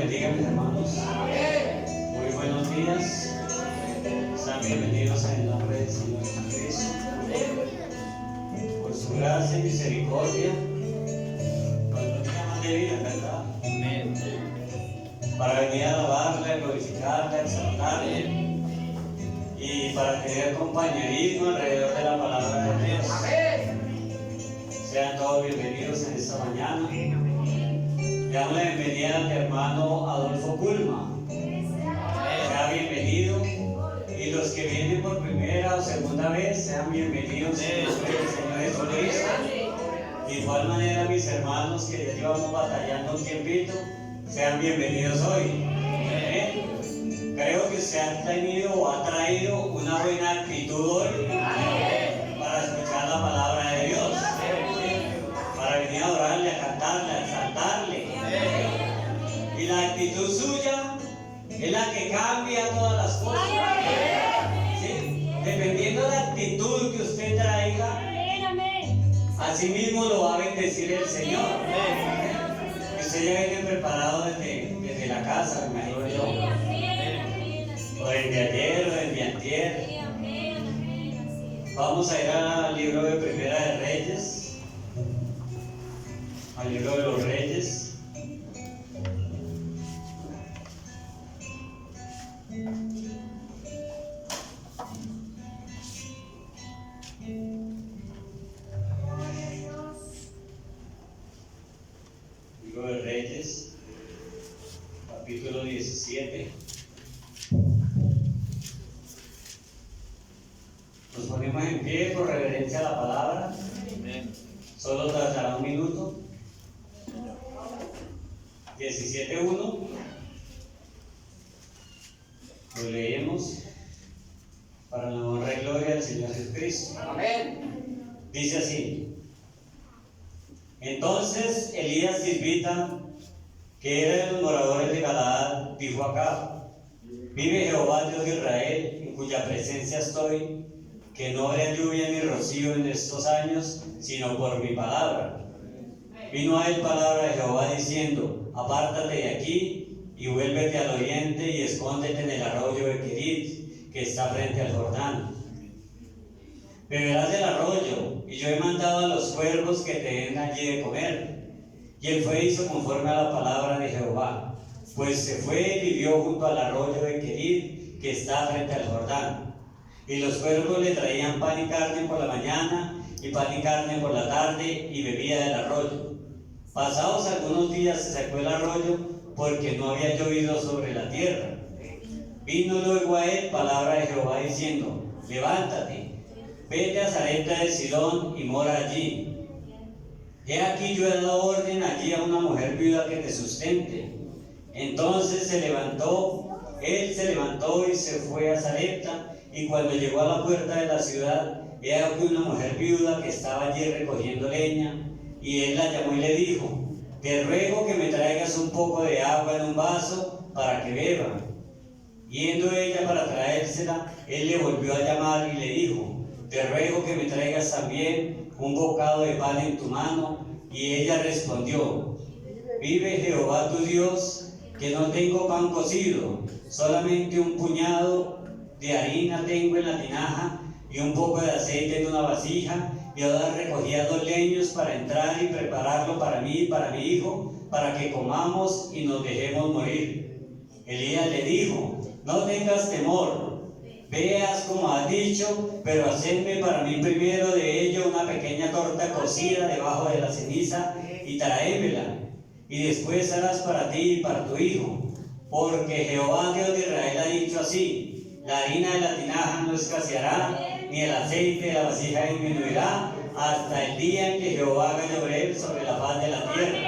bendiga, mis hermanos. Muy buenos días. Sean bienvenidos en el nombre del Señor Jesucristo. Por su gracia y misericordia, nos llaman de vida, ¿verdad? Amén. Para venir a alabarle, a glorificarle, a exaltarle y para tener compañerismo alrededor de la palabra de Dios. Sean todos bienvenidos en esta mañana. Le damos la bienvenida a mi hermano Adolfo Culma. Sea bienvenido. Y los que vienen por primera o segunda vez, sean bienvenidos en el nombre del Señor Jesucristo. De igual manera, mis hermanos que ya llevamos batallando un tiempito, sean bienvenidos hoy. Creo que se ha tenido o ha traído una buena actitud hoy para escuchar la palabra de Dios, para venir a adorarle, a cantarle, a exaltarle. Y la actitud suya es la que cambia todas las cosas. ¿Sí? Dependiendo de la actitud que usted traiga, así mismo lo va a bendecir el Señor. Usted ya viene preparado desde la casa, me imagino yo. O desde ayer o desde antier. Vamos a ir al libro de Primera de Reyes, al libro de los Reyes. Libro de Reyes, capítulo 17. Nos ponemos en pie por reverencia a la palabra. Solo tardará un minuto. 17:1. Lo leemos para la honra y gloria del Señor Jesucristo. Amén. Dice así: Entonces Elías Tisbita, que era de los moradores de Galaad, dijo a Acab: Vive Jehová Dios de Israel, en cuya presencia estoy, que no habrá lluvia ni rocío en estos años, sino por mi palabra. Vino a él palabra de Jehová diciendo: Apártate de aquí y vuélvete al oriente y escóndete en el arroyo de Querit, que está frente al Jordán. Beberás del arroyo, y yo he mandado a los cuervos que te den allí de comer. Y él fue e hizo conforme a la palabra de Jehová, pues se fue y vivió junto al arroyo de Querit, que está frente al Jordán. Y los cuervos le traían pan y carne por la mañana, y pan y carne por la tarde, y bebía del arroyo. Pasados algunos días se secó el arroyo, porque no había llovido sobre la tierra. Vino luego a él palabra de Jehová diciendo: Levántate, vete a Sarepta de Sidón y mora allí. He aquí yo he dado orden allí a una mujer viuda que te sustente. Entonces él se levantó y se fue a Sarepta, y cuando llegó a la puerta de la ciudad, he aquí una mujer viuda que estaba allí recogiendo leña, y él la llamó y le dijo: Te ruego que me traigas un poco de agua en un vaso para que beba. Yendo ella para traérsela, él le volvió a llamar y le dijo: Te ruego que me traigas también un bocado de pan en tu mano. Y ella respondió: Vive Jehová tu Dios, que no tengo pan cocido, solamente un puñado de harina tengo en la tinaja y un poco de aceite en una vasija. Y ahora recogía 2 leños para entrar y prepararlo para mí y para mi hijo, para que comamos y nos dejemos morir. Elías le dijo: No tengas temor, veas como has dicho, pero hacedme para mí primero de ello una pequeña torta cocida debajo de la ceniza y tráemela, y después harás para ti y para tu hijo. Porque Jehová Dios de Israel ha dicho así: La harina de la tinaja no escaseará, ni el aceite de la vasija disminuirá, hasta el día en que Jehová haga llover sobre la faz de la tierra.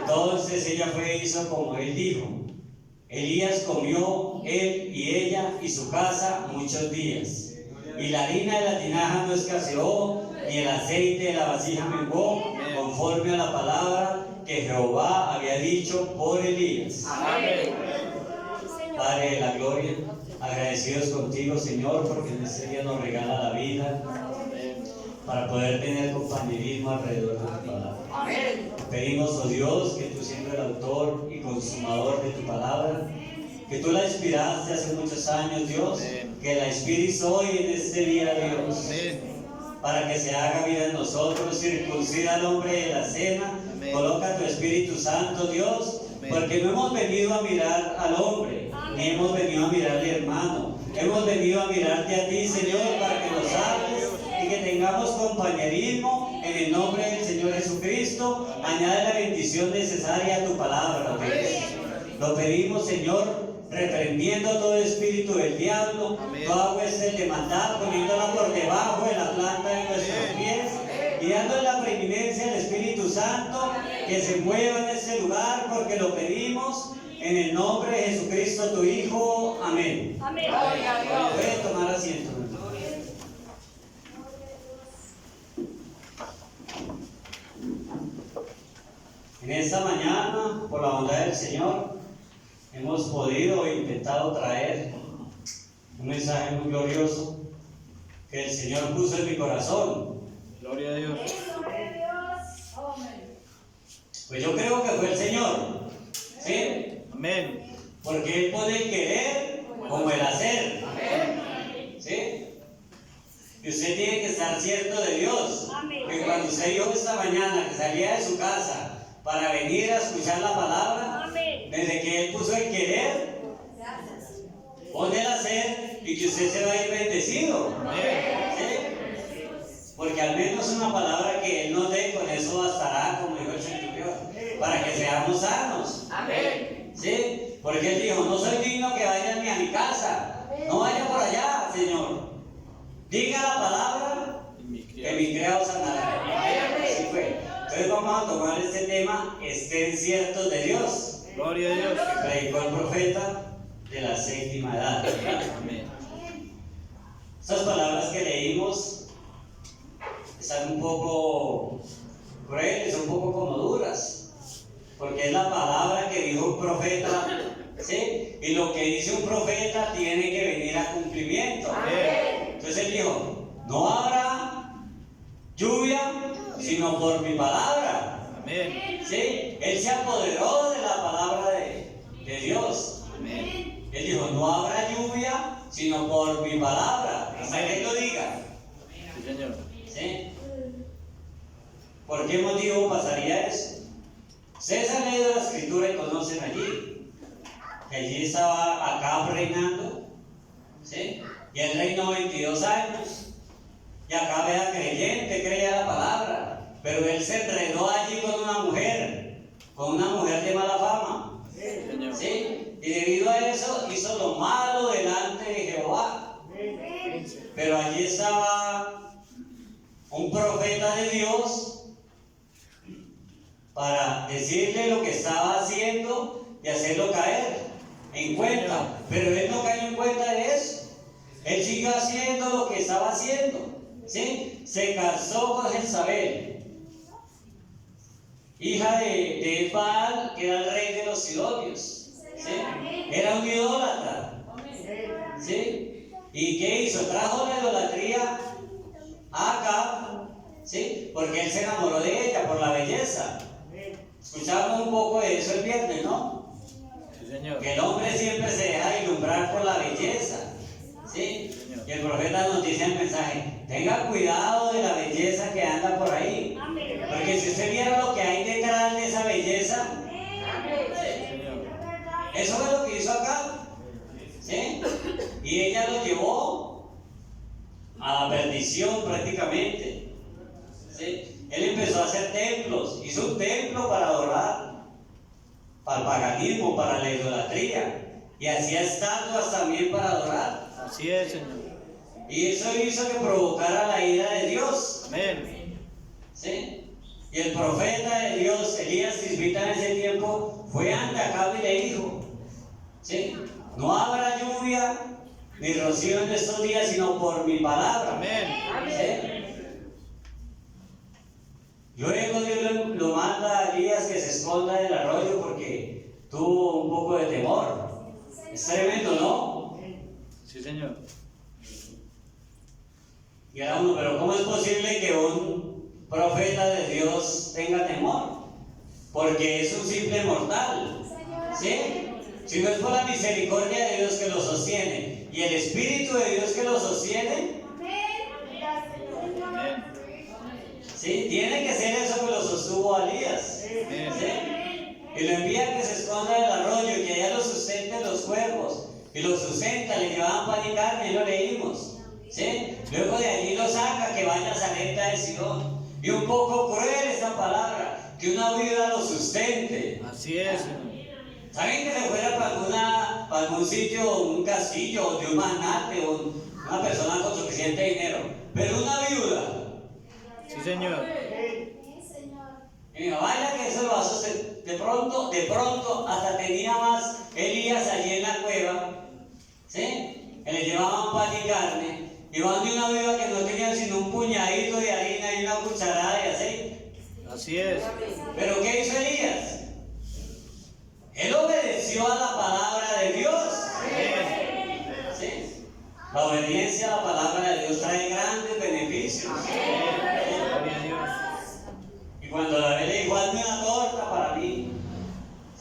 Entonces ella fue e hizo como él dijo. Elías comió, él y ella y su casa, muchos días. Y la harina de la tinaja no escaseó, ni el aceite de la vasija menguó, conforme a la palabra que Jehová había dicho por Elías. Amén. Padre de la gloria, agradecidos contigo, Señor, porque en este día nos regala la vida para poder tener compañerismo alrededor de tu palabra. Amén. Pedimos, oh Dios, que tú siempre siendo el autor y consumador de tu palabra, que tú la inspiraste hace muchos años, Dios, que la inspires hoy en este día, Dios, para que se haga vida en nosotros. Circuncida al hombre de la cena, coloca tu Espíritu Santo, Dios, porque no hemos venido a mirar al hombre, ni hemos venido a mirar al hermano, hemos venido a mirarte a ti, Señor, para que nos hables y que tengamos compañerismo en el nombre del Señor Jesucristo. Añade la bendición necesaria a tu palabra, Dios. Lo pedimos, Señor, reprendiendo todo espíritu del diablo, toda hueste de maldad, poniéndola por debajo de la planta de nuestros pies y dándole la preeminencia al Espíritu Santo que se mueva en este lugar, porque lo pedimos en el nombre de Jesucristo, tu Hijo. Amén. Amén. Puedes tomar asiento. En esta mañana, por la bondad del Señor, hemos podido e intentado traer un mensaje muy glorioso que el Señor puso en mi corazón. Gloria a Dios. Pues yo creo que fue el Señor, ¿sí? Amén. Porque Él pone el querer como el hacer, ¿sí? Y usted tiene que estar cierto de Dios, que cuando usted dijo esta mañana que salía de su casa para venir a escuchar la palabra, desde que Él puso el querer, pone el hacer, y que usted se va a ir bendecido, ¿sí? Porque al menos una palabra que Él nos dé, con eso bastará, como dijo el centurión, para que seamos sanos. ¿Sí? Porque Él dijo: no soy digno que vayan ni a mi casa, no vaya por allá, Señor. Diga la palabra que mi criado sanará. Así fue. Entonces vamos a tomar este tema: estén ciertos de Dios. Gloria a Dios. Que predicó el profeta de la séptima edad. Amén. Estas palabras que leímos están un poco crueles, un poco como duras, porque es la palabra que dijo un profeta, ¿sí? Y lo que dice un profeta tiene que venir a cumplimiento. Entonces Él dijo: no habrá lluvia sino por mi palabra. Amén. ¿Sí? Él se apoderó de la palabra de Dios. Amén. Él dijo: no habrá lluvia sino por mi palabra, hasta que Él lo diga. Sí, Señor. ¿Sí? ¿Por qué motivo pasaría eso? Ustedes han leído la escritura y conocen allí que allí estaba Acab reinando, ¿sí? Y él reinó 22 años. Y Acab era creyente, creía la palabra, pero él se enredó allí con una mujer de mala fama, Señor. ¿sí? Y debido a eso hizo lo malo delante de Jehová. Pero allí estaba un profeta de Dios para decirle lo que estaba haciendo y hacerlo caer en cuenta. Pero él no cayó en cuenta de eso. Él siguió haciendo lo que estaba haciendo, ¿sí? Se casó con Jezabel, hija de Baal, que era el rey de los sidonios, ¿sí? Era un idólatra, ¿sí? ¿Y qué hizo? Trajo la idolatría a Acab, ¿sí? Porque él se enamoró de ella por la belleza. Escuchamos un poco de eso el viernes, ¿no? Sí, Señor. Que el hombre siempre se deja ilumbrar por la belleza, ¿sí? Y el profeta nos dice en el mensaje: tenga cuidado de la belleza que anda por ahí, porque si usted viera lo que hay detrás de esa belleza, Señor. eso fue lo que hizo acá, ¿sí? Y ella lo llevó a la perdición prácticamente, ¿sí? Él empezó a hacer templos, hizo un templo para adorar, para el paganismo, para la idolatría, y hacía estatuas también para adorar. Así es, Señor. Y eso hizo que provocara la ira de Dios, Amén. ¿sí? Y el profeta de Dios, Elías Tisbita, en ese tiempo fue ante Acab y le dijo, ¿sí? No habrá lluvia ni rocío en estos días sino por mi palabra. Amén. ¿Sí? Luego Dios lo manda a Elías que se esconda del arroyo porque tuvo un poco de temor. Es tremendo, ¿no? Sí, Señor. Y era uno: pero ¿cómo es posible que un profeta de Dios tenga temor? porque es un simple mortal. ¿Sí? Si no es por la misericordia de Dios que lo sostiene y el Espíritu de Dios que lo sostiene, Amén. ¿sí? Tiene que ser eso que lo sostuvo a Elías. ¿Sí? Y lo envía a que se esconda del arroyo y que allá lo sustenten los cuervos. Y lo sustenta, le llevaban pan y carne, y lo leímos. ¿Sí? Luego de allí lo saca, que vaya a Sarepta de Sidón. Y un poco cruel esta palabra, que una viuda lo sustente. Así es, Señor. ¿Saben que se fuera para algún sitio, un castillo, de un magnate, o una persona con suficiente dinero? Pero una viuda. Sí, Señor. Y me vaya que eso lo va a sostener. De pronto, hasta tenía más Elías allí en la cueva. ¿Sí? Que le llevaban pan y carne. Y van de una viuda que no tenía sino un puñadito de harina y una cucharada de aceite. Así es. ¿Pero qué hizo Elías? Él obedeció a la palabra de Dios. ¿Sí? La obediencia a la palabra de Dios trae grandes beneficios. Gloria a Dios. Y cuando la ve le dijo, hazme una torta para mí.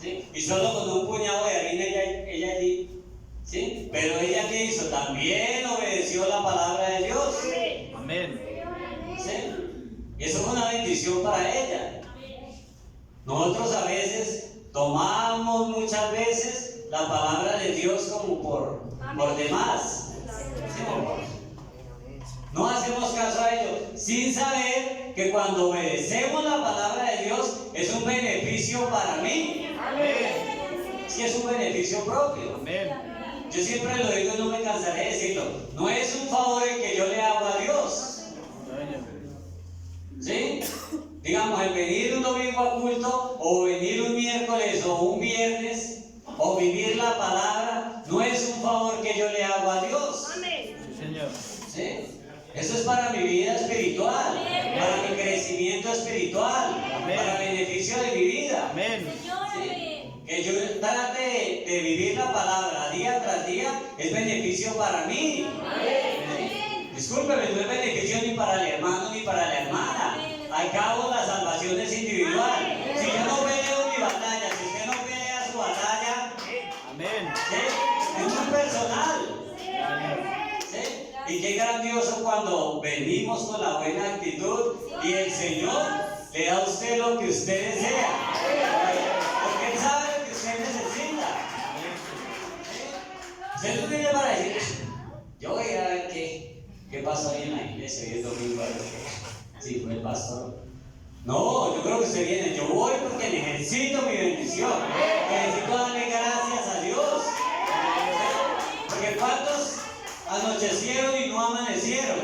¿Sí? Y solo con un puñado de harina ella allí. ¿Sí? Pero ella ¿qué hizo? También obedeció la palabra de Dios. Amén. ¿Sí? Y eso fue una bendición para ella. Nosotros a veces tomamos muchas veces la palabra de Dios como por demás. ¿Sí? No hacemos caso a ello, sin saber que cuando obedecemos la palabra de Dios es un beneficio para mí. Es que es un beneficio propio. Amén. Yo siempre lo digo y no me cansaré de decirlo. No es un favor el que yo le hago a Dios. ¿Sí? Digamos, el venir un domingo a culto, o venir un miércoles o un viernes, o vivir la palabra, no es un favor que yo le hago a Dios. Sí, Señor. ¿Sí? Eso es para mi vida espiritual, para mi crecimiento espiritual, para beneficio de mi vida. Amén. ¿Sí? Que yo trate de vivir la palabra día tras día es beneficio para mí. ¿Sí? Discúlpeme, no es beneficio ni para el hermano ni para la hermana. Al cabo la salvación es individual. Si yo no peleo mi batalla, si usted no pelea su batalla, Amén. ¿sí? Es muy personal. ¿Sí? Y qué grandioso cuando venimos con la buena actitud y el Señor le da a usted lo que usted desea. Porque Él sabe lo que usted necesita. ¿Sí? Usted no viene para decir, yo voy a ir a ver qué pasó ahí en la iglesia hoy es domingo. Sí, fue el pastor. No, yo creo que usted viene. Yo voy porque necesito mi bendición. Necesito darle gracias a Dios. Porque ¿cuántos anochecieron y no amanecieron?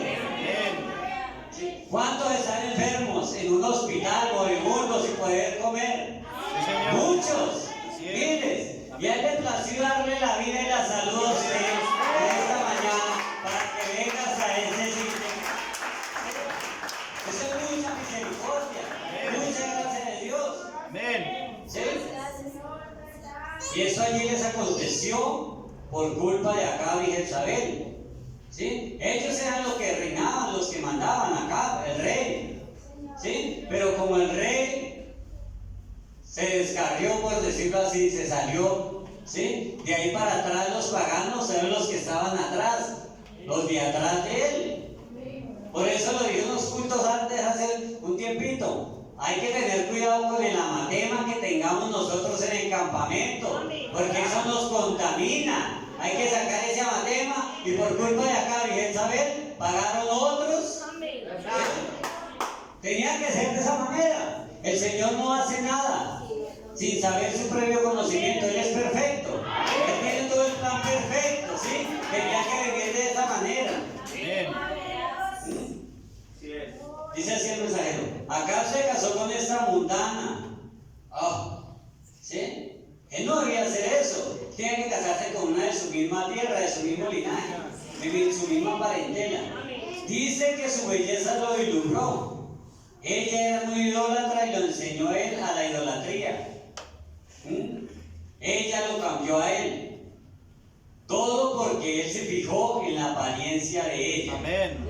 ¿Cuántos están enfermos en un hospital moribundos sin poder comer? Muchos, miles. Y a Él le plació darle la vida y la salud a usted en esta mañana para que vengas a ese sitio. Eso es mucha misericordia, mucha gracia de Dios. Amén. ¿Sí? Y eso allí les aconteció por culpa de Acab y Jezabel. ¿Sí? Ellos eran los que reinaban, los que mandaban acá, el rey. ¿Sí? Pero como el rey se descarrió, por decirlo así, se salió, ¿sí? De ahí para atrás los paganos eran los que estaban atrás, los de atrás de él. Por eso lo dije unos cultos antes, hace un tiempito. Hay que tener cuidado con el anatema que tengamos nosotros en el campamento, porque eso nos contamina. Hay que sacar ese anatema y por culpa de acá, bien saber, pagaron otros. Tenía que ser de esa manera. El Señor no hace nada sin saber su previo conocimiento. Él es perfecto. Él tiene todo el plan perfecto, ¿sí? Tenía que vivir de esa manera. Dice así el mensajero: Acab se casó con esta mundana. ¿Sí? Él no debía hacer eso. Tiene que casarse con una de su misma tierra, de su mismo linaje, de su misma parentela. Dice que su belleza lo ilumbró. Ella era muy idólatra y lo enseñó él a la idolatría. Ella lo cambió a él. Todo porque él se fijó en la apariencia de ella. Amén.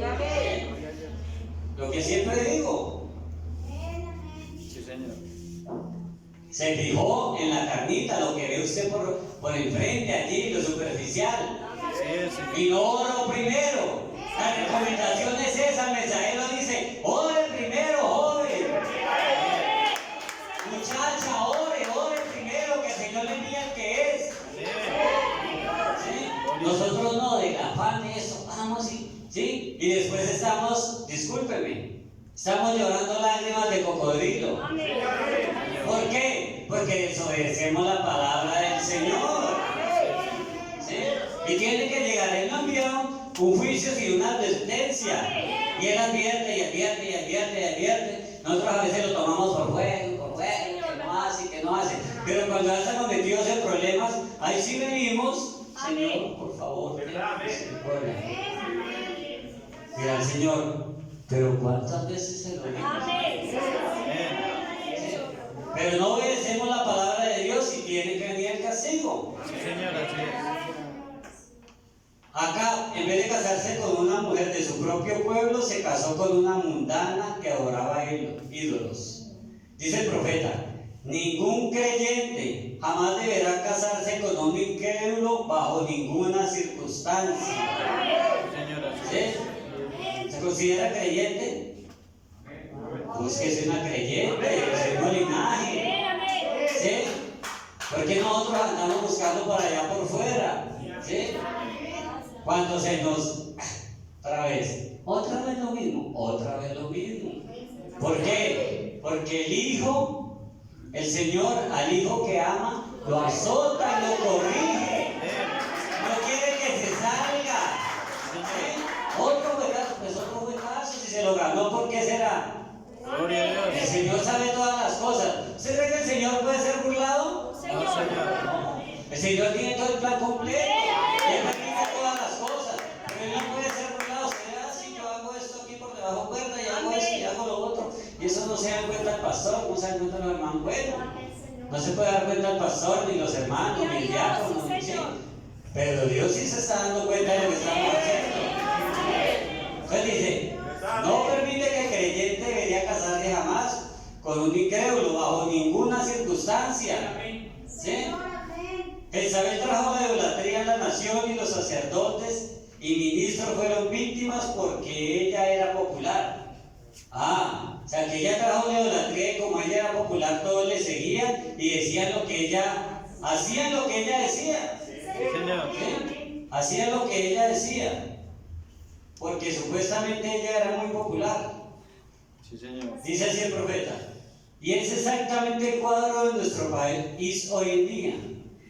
Lo que siempre digo. Sí, Señor. Se fijó en la carnita, lo que ve usted por enfrente, allí, lo superficial. Así es, Señor. Y no oró primero. La recomendación es esa, el mensajero dice, ore primero, joven. Muchacha, ore primero, que el Señor le envía el que es. ¿Sí? Nosotros no, del afán de eso, vamos ¿sí? Y después estamos, discúlpeme, estamos llorando lágrimas de cocodrilo. ¿Por qué? Porque desobedecemos la palabra del Señor. ¿Sí? Y tiene que llegar, Él no envió un juicio sino una advertencia. Y Él advierte y advierte y advierte y advierte. Nosotros a veces lo tomamos por juego, que no hace. Pero cuando ya estamos metidos en problemas, ahí sí venimos, Señor, por favor, mira al Señor, pero ¿cuántas veces se lo digo? Pero no obedecemos la palabra de Dios y tiene que venir el castigo. Sí, Señor, así es. Acá, en vez de casarse con una mujer de su propio pueblo, se casó con una mundana que adoraba ídolos. Dice el profeta, ningún creyente jamás deberá casarse con un incrédulo bajo ninguna circunstancia. Señor, así es. ¿Sí? ¿Se considera creyente? Pues que es una creyente, es un linaje. ¿Sí? Porque nosotros andamos buscando por allá por fuera. ¿Sí? Cuando se nos... otra vez lo mismo, otra vez lo mismo. ¿Por qué? Porque el Señor al hijo que ama, lo azota y lo corrige. No quiere que se salga. ¿Sí? Otro juegazo, si se lo ganó, ¿por qué será? Gloria a Dios. El Señor sabe todas las cosas. ¿Usted cree que el Señor puede ser burlado? No, Señor. El Señor tiene todo el plan completo. Él practica todas las cosas. Pero Él no puede ser burlado. Será así, yo hago esto aquí por debajo cuerda y hago esto y hago lo otro. Y eso no se da cuenta el pastor, no se da cuenta los hermanos. Bueno, no se puede dar cuenta el pastor, ni los hermanos, ni el diácono, ni sí. Pero Dios sí se está dando cuenta de lo que estamos haciendo. Entonces dice, no permite que el creyente debería casarse jamás con un incrédulo bajo ninguna circunstancia. ¿Sí? Isabel trajo la idolatría en la nación y los sacerdotes y ministros fueron víctimas porque ella era popular. O sea que ella trajo la idolatría y como ella era popular todos le seguían y decían lo que ella, hacían lo que ella decía. Señor. ¿Sí? Hacían lo que ella decía. Porque supuestamente ella era muy popular. Sí, Señor. Dice así el profeta. Y es exactamente el cuadro de nuestro país hoy en día.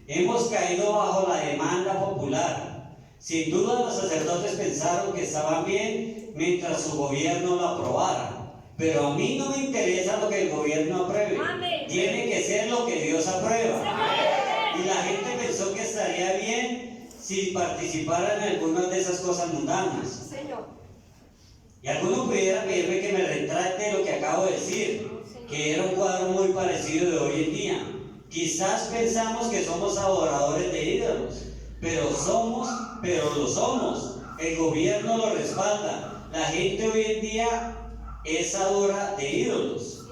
Hemos caído bajo la demanda popular. Sin duda los sacerdotes pensaron que estaban bien mientras su gobierno lo aprobara. Pero a mí no me interesa lo que el gobierno apruebe. Amén. Tiene que ser lo que Dios aprueba. Amén. Y la gente pensó que estaría bien si participaran en algunas de esas cosas mundanas. Señor. Y alguno pudiera pedirme que me retracte lo que acabo de decir, que era un cuadro muy parecido de hoy en día. Quizás pensamos que somos adoradores de ídolos, pero lo somos. El gobierno lo respalda. La gente hoy en día es adora de ídolos,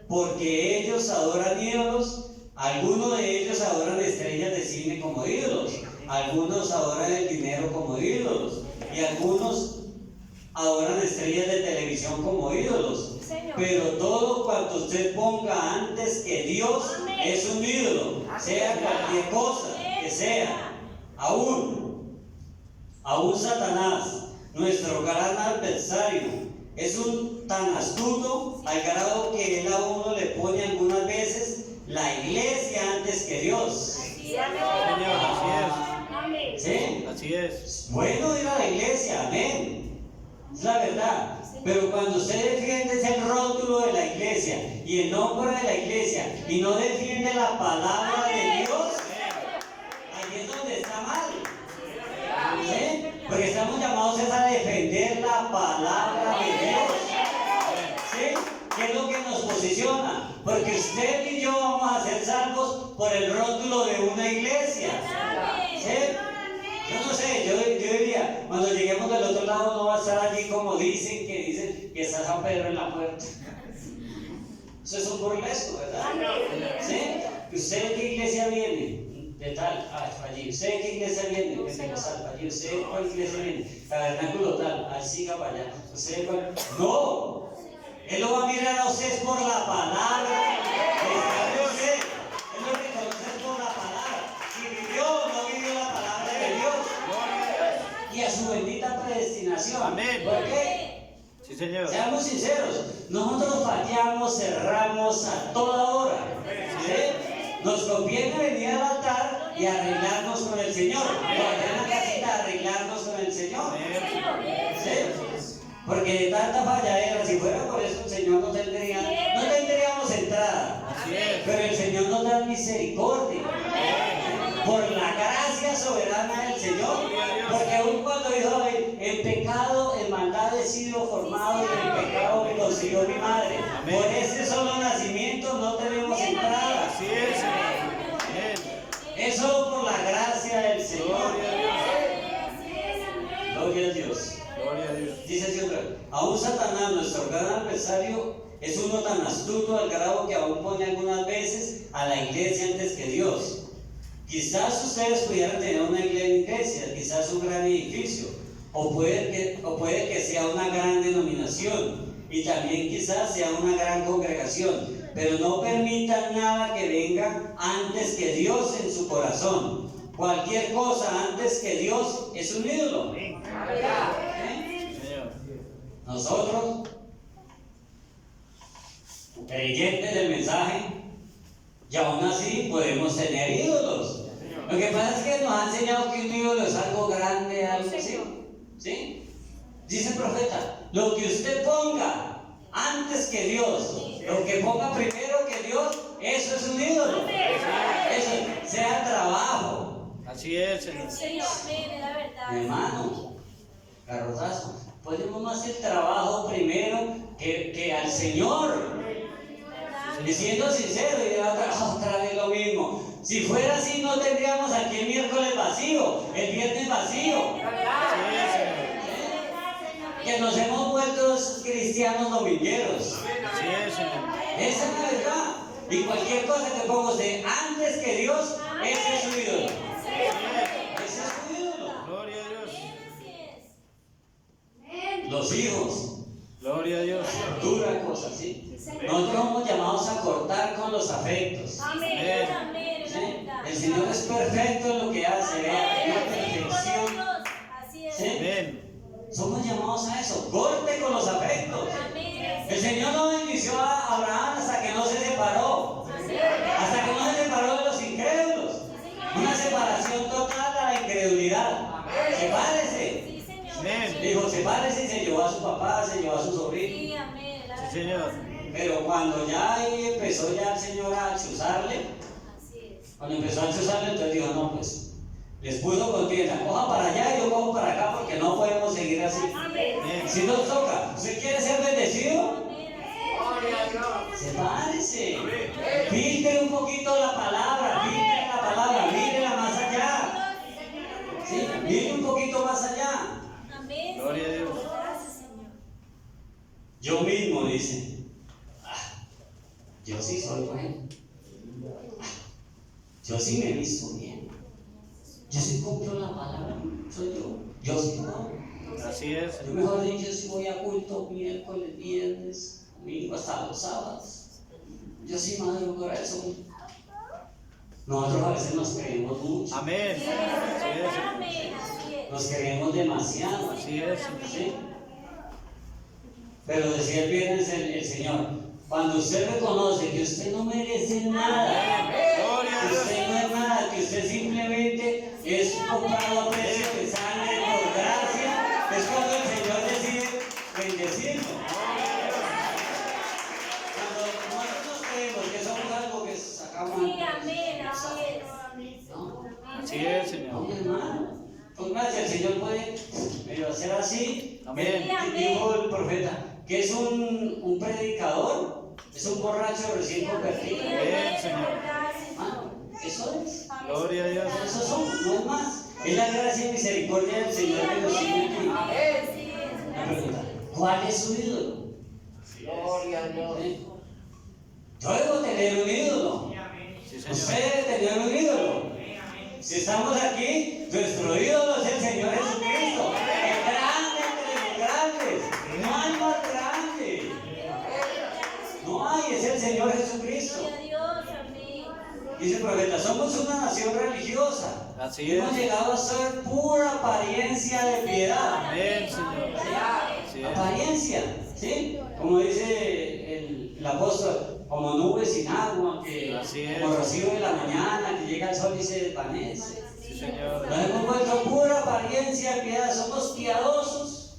porque ellos adoran ídolos. Algunos de ellos adoran estrellas de cine como ídolos, algunos adoran el dinero como ídolos, y algunos adoran estrellas de televisión como ídolos. Señor. Pero todo cuanto usted ponga antes que Dios es un ídolo, sea cualquier cosa que sea. Aún Satanás, nuestro gran adversario, es un tan astuto al grado que él a uno le pone algunas veces la iglesia antes que Dios. Señor, así Amén. ¿Sí? es. Así es. Bueno ir a la iglesia, amén. Es la verdad. Pero cuando usted defiende el rótulo de la iglesia y el nombre de la iglesia y no defiende la palabra de Dios, ahí es donde está mal. ¿Sí? Porque estamos llamados a defender la palabra de Dios. ¿Sí? ¿Qué es lo que nos posiciona? Porque usted y yo vamos a ser salvos por el rótulo de una iglesia. ¿Sí? Yo no sé, yo diría, cuando lleguemos del otro lado no va a estar allí como dicen que está San Pedro en la puerta. Eso es un burlesco, ¿verdad? ¿Sí? ¿Usted de qué iglesia viene? De tal, allí. ¿Usted de qué iglesia viene? Pentecostal, allí. ¿Usted de cuál iglesia viene? Tabernáculo tal, ahí siga para allá. ¿Usted de cuál? No. Él lo va a mirar a usted por la palabra que está de usted. Él lo reconoce por la palabra. Si vivió o no vivió la palabra de Dios. Y a su bendita predestinación. Amén. ¿Por qué? Sí, Señor. Seamos sinceros, nosotros fallamos, cerramos a toda hora. ¿Sí? Nos conviene venir al altar y arreglarnos con el Señor. O allá en la casita arreglarnos con el Señor. ¿Sí? Porque de tanta falladera, si fuera por eso el Señor no tendríamos entrada. Así es. Pero el Señor nos da misericordia. Por la gracia soberana del Señor. Porque aún cuando dijo David, en pecado, en maldad he sido formado y en pecado me concibió mi madre. Amén. Por ese solo nacimiento no tenemos entrada. Así es, Señor. Amén. Es solo por la gracia del Señor. Gloria a Dios. Gloria a Dios. Gloria a Dios. Dice así otra vez, aún Satanás, nuestro gran adversario, es uno tan astuto al grado que aún pone algunas veces a la iglesia antes que Dios. Quizás ustedes pudieran tener una iglesia, quizás un gran edificio, o puede que sea una gran denominación, y también quizás sea una gran congregación, pero no permitan nada que venga antes que Dios en su corazón. Cualquier cosa antes que Dios es un ídolo. Señor. Nosotros, creyentes del mensaje, y aún así podemos tener ídolos. Lo que pasa es que nos ha enseñado que un ídolo es algo grande, algo así. ¿Sí? Dice el profeta, lo que usted ponga antes que Dios, lo que ponga primero que Dios, eso es un ídolo. Eso sea trabajo. Así es, Señor. Señor, amén, es la verdad. Mi hermano, carrotazo, ponemos más el trabajo primero que al Señor. Y siendo sincero, y otra vez lo mismo. Si fuera así, no tendríamos aquí el miércoles vacío, el viernes vacío. Así es, Señor. Que nos hemos vuelto cristianos domingueros. Así es, Señor. Esa es la verdad. Y cualquier cosa que ponga usted antes que Dios, ese es su ídolo. Ese es su ídolo. Gloria a Dios. Los hijos. Gloria a Dios. Dura cosa, ¿sí? Nosotros somos llamados a cortar con los afectos. Amén, amén, es ¿Sí? la verdad. El Señor es perfecto en lo que hace, vea, la perfección. Así es. ¿Sí? Amén. Somos llamados a eso, corte con los afectos. Amén. El Señor no bendició a Abraham hasta que no se separó, hasta que no se separó de los incrédulos. Una separación total a la incredulidad. Sepárese. Sí, Señor. Amén. Dijo, sepárese y se llevó a su papá, se llevó a su sobrino. Sí, amén, es la Sí, verdad. Señor. Pero cuando ya ahí empezó ya el Señor a chuzarle, Así es. cuando empezó a chuzarle, entonces dijo, no, pues, les puso contienda, coja para allá y yo cojo para acá porque no podemos seguir así. Amén. Amén. Si nos toca, ¿usted quiere ser bendecido? Amén, así es. Sepárese. Filtre un poquito la palabra, filtre la palabra, mírela más allá. ¿Sí? Mire un poquito más allá. Amén. Gloria a Dios. Gracias, Señor. Yo mismo, dice. Yo sí soy bueno. Yo sí me he visto bien. Yo sí cumplo la palabra. Soy yo. Yo sí no. Así es, Yo Señor. mejor dicho, sí voy a culto miércoles, viernes, domingo, hasta los sábados. Yo sí madrugo corazón. Nosotros a veces nos creemos mucho. Amén. Sí, Así es es, verdad, Señor. amén, así es. Nos creemos demasiado. Así es, Señor. ¿Sí? Pero decía el viernes el Señor, cuando usted reconoce que usted no merece nada, Gloria a que Dios. usted no es nada, que usted simplemente es comprado a precio de sangre por gracia, es cuando el Señor decide bendecirlo. Cuando nosotros creemos que somos algo que sacamos Sí, amén, así es. ¿no? Así es, No, Señor. mi hermano. Pues gracias, el Señor puede medio hacer así. Amén. Dijo el profeta que es un predicador, es un borracho recién convertido. Sí, amén, es Señor. verdad, Ah, Señor. eso es. Gloria a Dios. Eso somos, no es más. Es la gracia y misericordia del Sí, Señor que nos sigue amén, aquí. amén, así es. Una pregunta, ¿cuál es su ídolo? Gloria a Dios. ¿Sí? Yo debo tener un ídolo. Sí, Usted Cristo. Gloria a Dios, amén. Dice el profeta, somos una nación religiosa. Así Hemos es. llegado a ser pura apariencia de piedad. Amén, Señor. Así es. Apariencia, ¿sí? Como dice el apóstol, como nubes sin agua, que Así es. como rocío de la mañana, que llega el sol y se desvanece. Sí, Señor. Nos hemos vuelto pura apariencia de piedad, somos piadosos,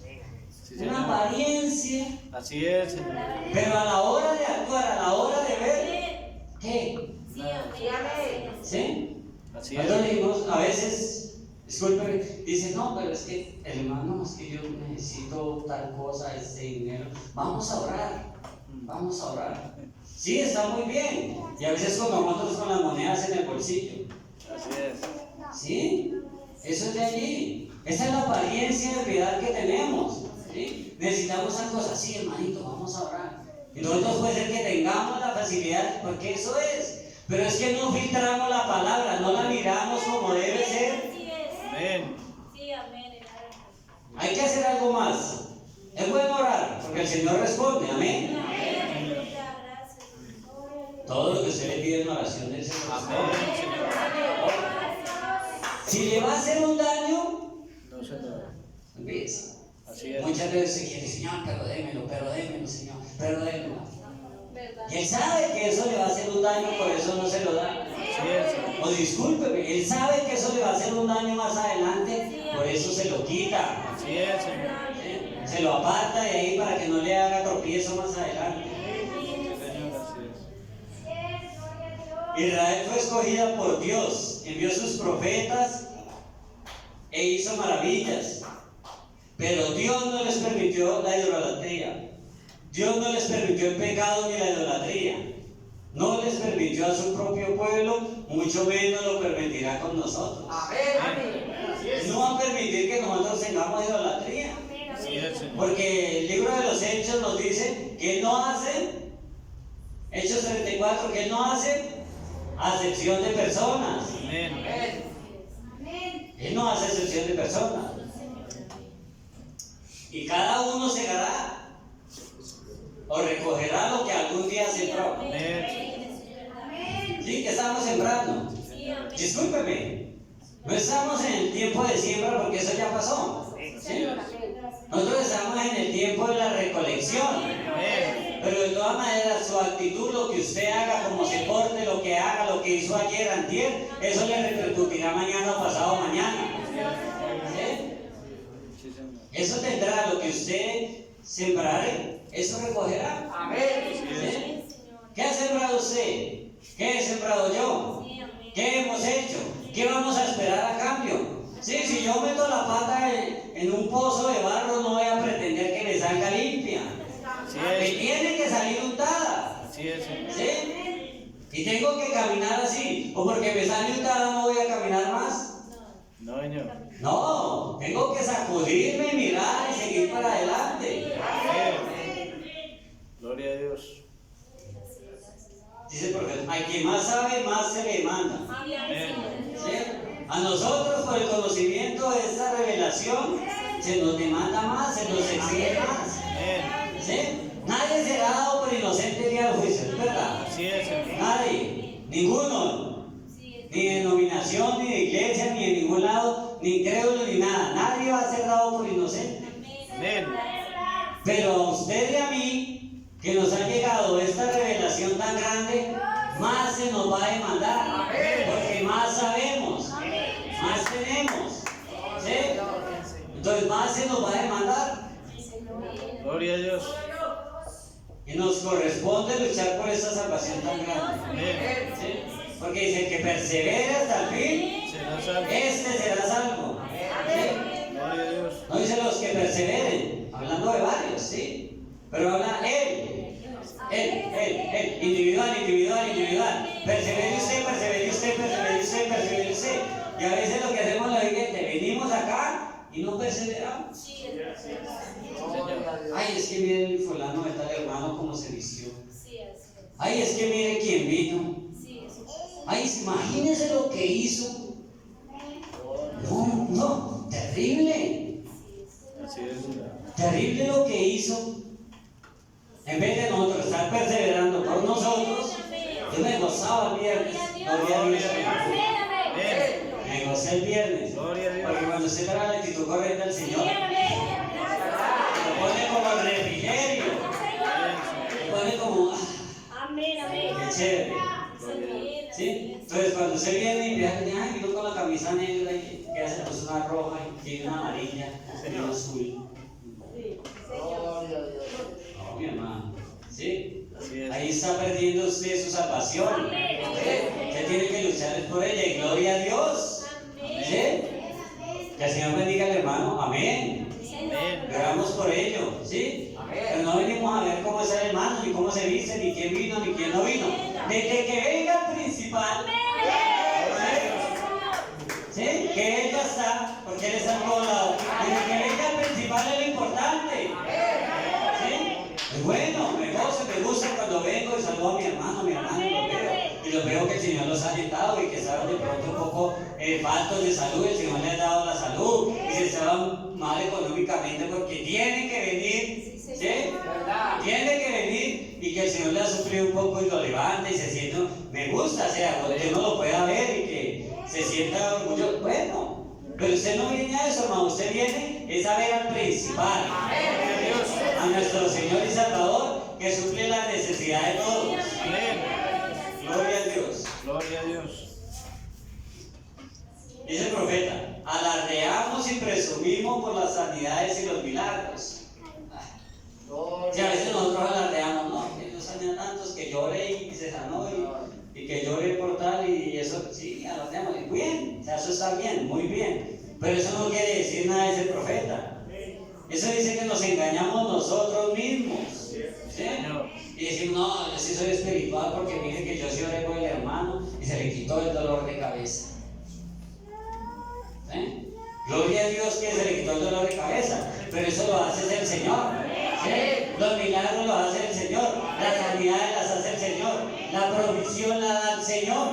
Sí, una Señor. apariencia, Así es, Señor. pero a la hora de actuar, a la hora de ver, ¿qué? Sí, amén. ¿Sí? Así Nosotros es. decimos, a veces, discúlpeme, dicen, no, pero es que hermano, es que yo necesito tal cosa, ese dinero. Vamos a orar, vamos a orar. Sí, está muy bien. Y a veces como nosotros con las monedas en el bolsillo. Así es. ¿Sí? Eso es de allí. Esa es la apariencia de piedad que tenemos. ¿Sí? Necesitamos esas cosas. Sí, hermanito, vamos a orar. Y nosotros puede ser que tengamos la facilidad, porque eso es. Pero es que no filtramos la palabra, no la miramos como debe ser. Así es. Amén. Sí, amén. Hay que hacer algo más. Es bueno orar, porque el Señor responde. Amén. Amén. Gracias. Todo lo que usted le pide en oración del Señor. Amén, Señor. Si le va a hacer un daño, No, Señor. olvídese. Así es. Muchas veces se quiere, Señor, pero démelo, Señor, pero démelo. Y él sabe que eso le va a hacer un daño, por eso no se lo da. Así es, Señor. O discúlpeme, él sabe que eso le va a hacer un daño más adelante, por eso se lo quita. Así es, Señor. ¿Sí? Se lo aparta de ahí para que no le haga tropiezo más adelante. Señor, así es. Israel fue escogida por Dios, envió sus profetas e hizo maravillas. Pero Dios no les permitió la idolatría. Dios no les permitió el pecado ni la idolatría. No les permitió a su propio pueblo, mucho menos lo permitirá con nosotros. Él no va a permitir que nosotros tengamos idolatría. Así es, Señor. Porque el libro de los Hechos nos dice que Él no hace, Hechos 34, que Él no hace acepción de personas. Amén. Él no hace excepción de personas. Y cada uno segará o recogerá lo que algún día sembró. ¿Sí? ¿Qué estamos sembrando? Discúlpeme, no estamos en el tiempo de siembra porque eso ya pasó. ¿Sí? Nosotros estamos en el tiempo de la recolección. Amén. Pero de todas maneras, su actitud, lo que usted haga, como se porte, lo que haga, lo que hizo ayer, antier, eso le repercutirá mañana o pasado mañana. ¿Sí? Sí, Señor. Eso tendrá, lo que usted sembrare, eso recogerá. ¿Sí? ¿Qué ha sembrado usted? ¿Qué he sembrado yo? ¿Qué hemos hecho? ¿Qué vamos a esperar a cambio? Sí, si yo meto la pata en un pozo de barro, no voy a pretender que me salga limpia. Así Me es. tiene que salir untada. Así es, Señor. ¿Sí? Y tengo que caminar así. O porque me sale untada no voy a caminar más. No, Señor. No, tengo que sacudirme y mirar y seguir para adelante. Amén. Gloria a Dios. Dice el profeta, a quien más sabe, más se le manda. Amén. ¿Sí? A nosotros, por el conocimiento de esta revelación, se nos demanda más, se nos exige más. Amén. ¿Sí? Nadie será dado por inocente día del juicio, ¿es verdad? Así es, Señor. Nadie, ninguno, ni de denominación, ni de iglesia, ni de ningún lado, ni incrédulo, ni nada. Nadie va a ser dado por inocente. Amén. Pero a usted y a mí, que nos ha llegado esta revelación tan grande, más se nos va a demandar, porque más sabemos, más tenemos. ¿Sí? Entonces más se nos va a demandar. Gloria a Dios. Y nos corresponde luchar por esta salvación tan grande. Amén. ¿Sí? Porque dice que persevere hasta el fin, Será salvo. este será salvo. ¿Sí? Gloria a Dios. No dice los que perseveren, hablando de varios, ¿sí? Pero habla él, individual. Persevere usted, persevere usted, persevere usted, persevere usted. Y a veces lo que hacemos es lo siguiente, venimos acá y no perseveramos. Señor. Ay, es que mire el fulano de tal hermano como se vistió. Ay, es que mire quién vino. Ay, imagínese lo que hizo. No, terrible. Así es, Señor. Terrible lo que hizo. En vez de nosotros estar perseverando por nosotros, Yo me gozaba el viernes. Gloria a Dios. Amén. Me gocé el viernes. Gloria a Dios. Porque cuando usted trae la actitud correcta al Señor, lo pone como refrigerio. Lo pone como, qué chévere. ¿Sí? Entonces cuando usted viene y ve, ay, vino con la camisa negra y que hace pues una roja y tiene una amarilla y una azul. No, mi hermano. ¿Sí? Así es. Ahí está perdiendo usted su salvación. Usted tiene que luchar por ella y gloria a Dios. ¿Sí? Que el Señor bendiga al hermano. Amén. Amén. Oramos por ello. ¿Sí? Pero no venimos a ver cómo es el hermano, ni cómo se viste, ni quién vino, ni quién no vino. Desde que venga el principal, ¿sí? Que él ya está, porque él está en todo lado. Desde que venga el principal es lo importante. ¿Sí? Es bueno, me gozo, me gusta cuando vengo y saludo a mi hermano, y lo veo. Y los veo que el Señor los ha alentado y que estaban de pronto un poco faltos de salud. El Señor les ha dado la salud y se estaban mal económicamente porque tienen que venir. ¿Sí? Tiene que venir y que el Señor le ha sufrido un poco y lo levanta y se siente, me gusta, o sea, que uno lo pueda ver y que se sienta orgulloso. Bueno, pero usted no viene a eso, hermano, usted viene es a ver al principal, a nuestro Señor y Salvador, que suple la necesidad de todos. Amén. Gloria a Dios. Gloria a Dios. Dice el profeta, alardeamos y presumimos por las sanidades y los milagros. Y a veces nosotros alardeamos, no, que Dios sanó a tantos, que lloré y se sanó y que lloré por tal y eso, sí, alardeamos. Y bien, o sea, eso está bien, muy bien. Pero eso no quiere decir nada de ese profeta. Eso dice que nos engañamos nosotros mismos. ¿Sí? Y decimos, no, yo sí soy espiritual porque mire que yo sí oré por el hermano y se le quitó el dolor de cabeza. ¿Sí? Gloria a Dios que se le quitó el dolor de cabeza, pero eso lo hace el Señor. ¿Sí? Los milagros los hace el Señor, las sanidades las hace el Señor, la provisión la da el Señor.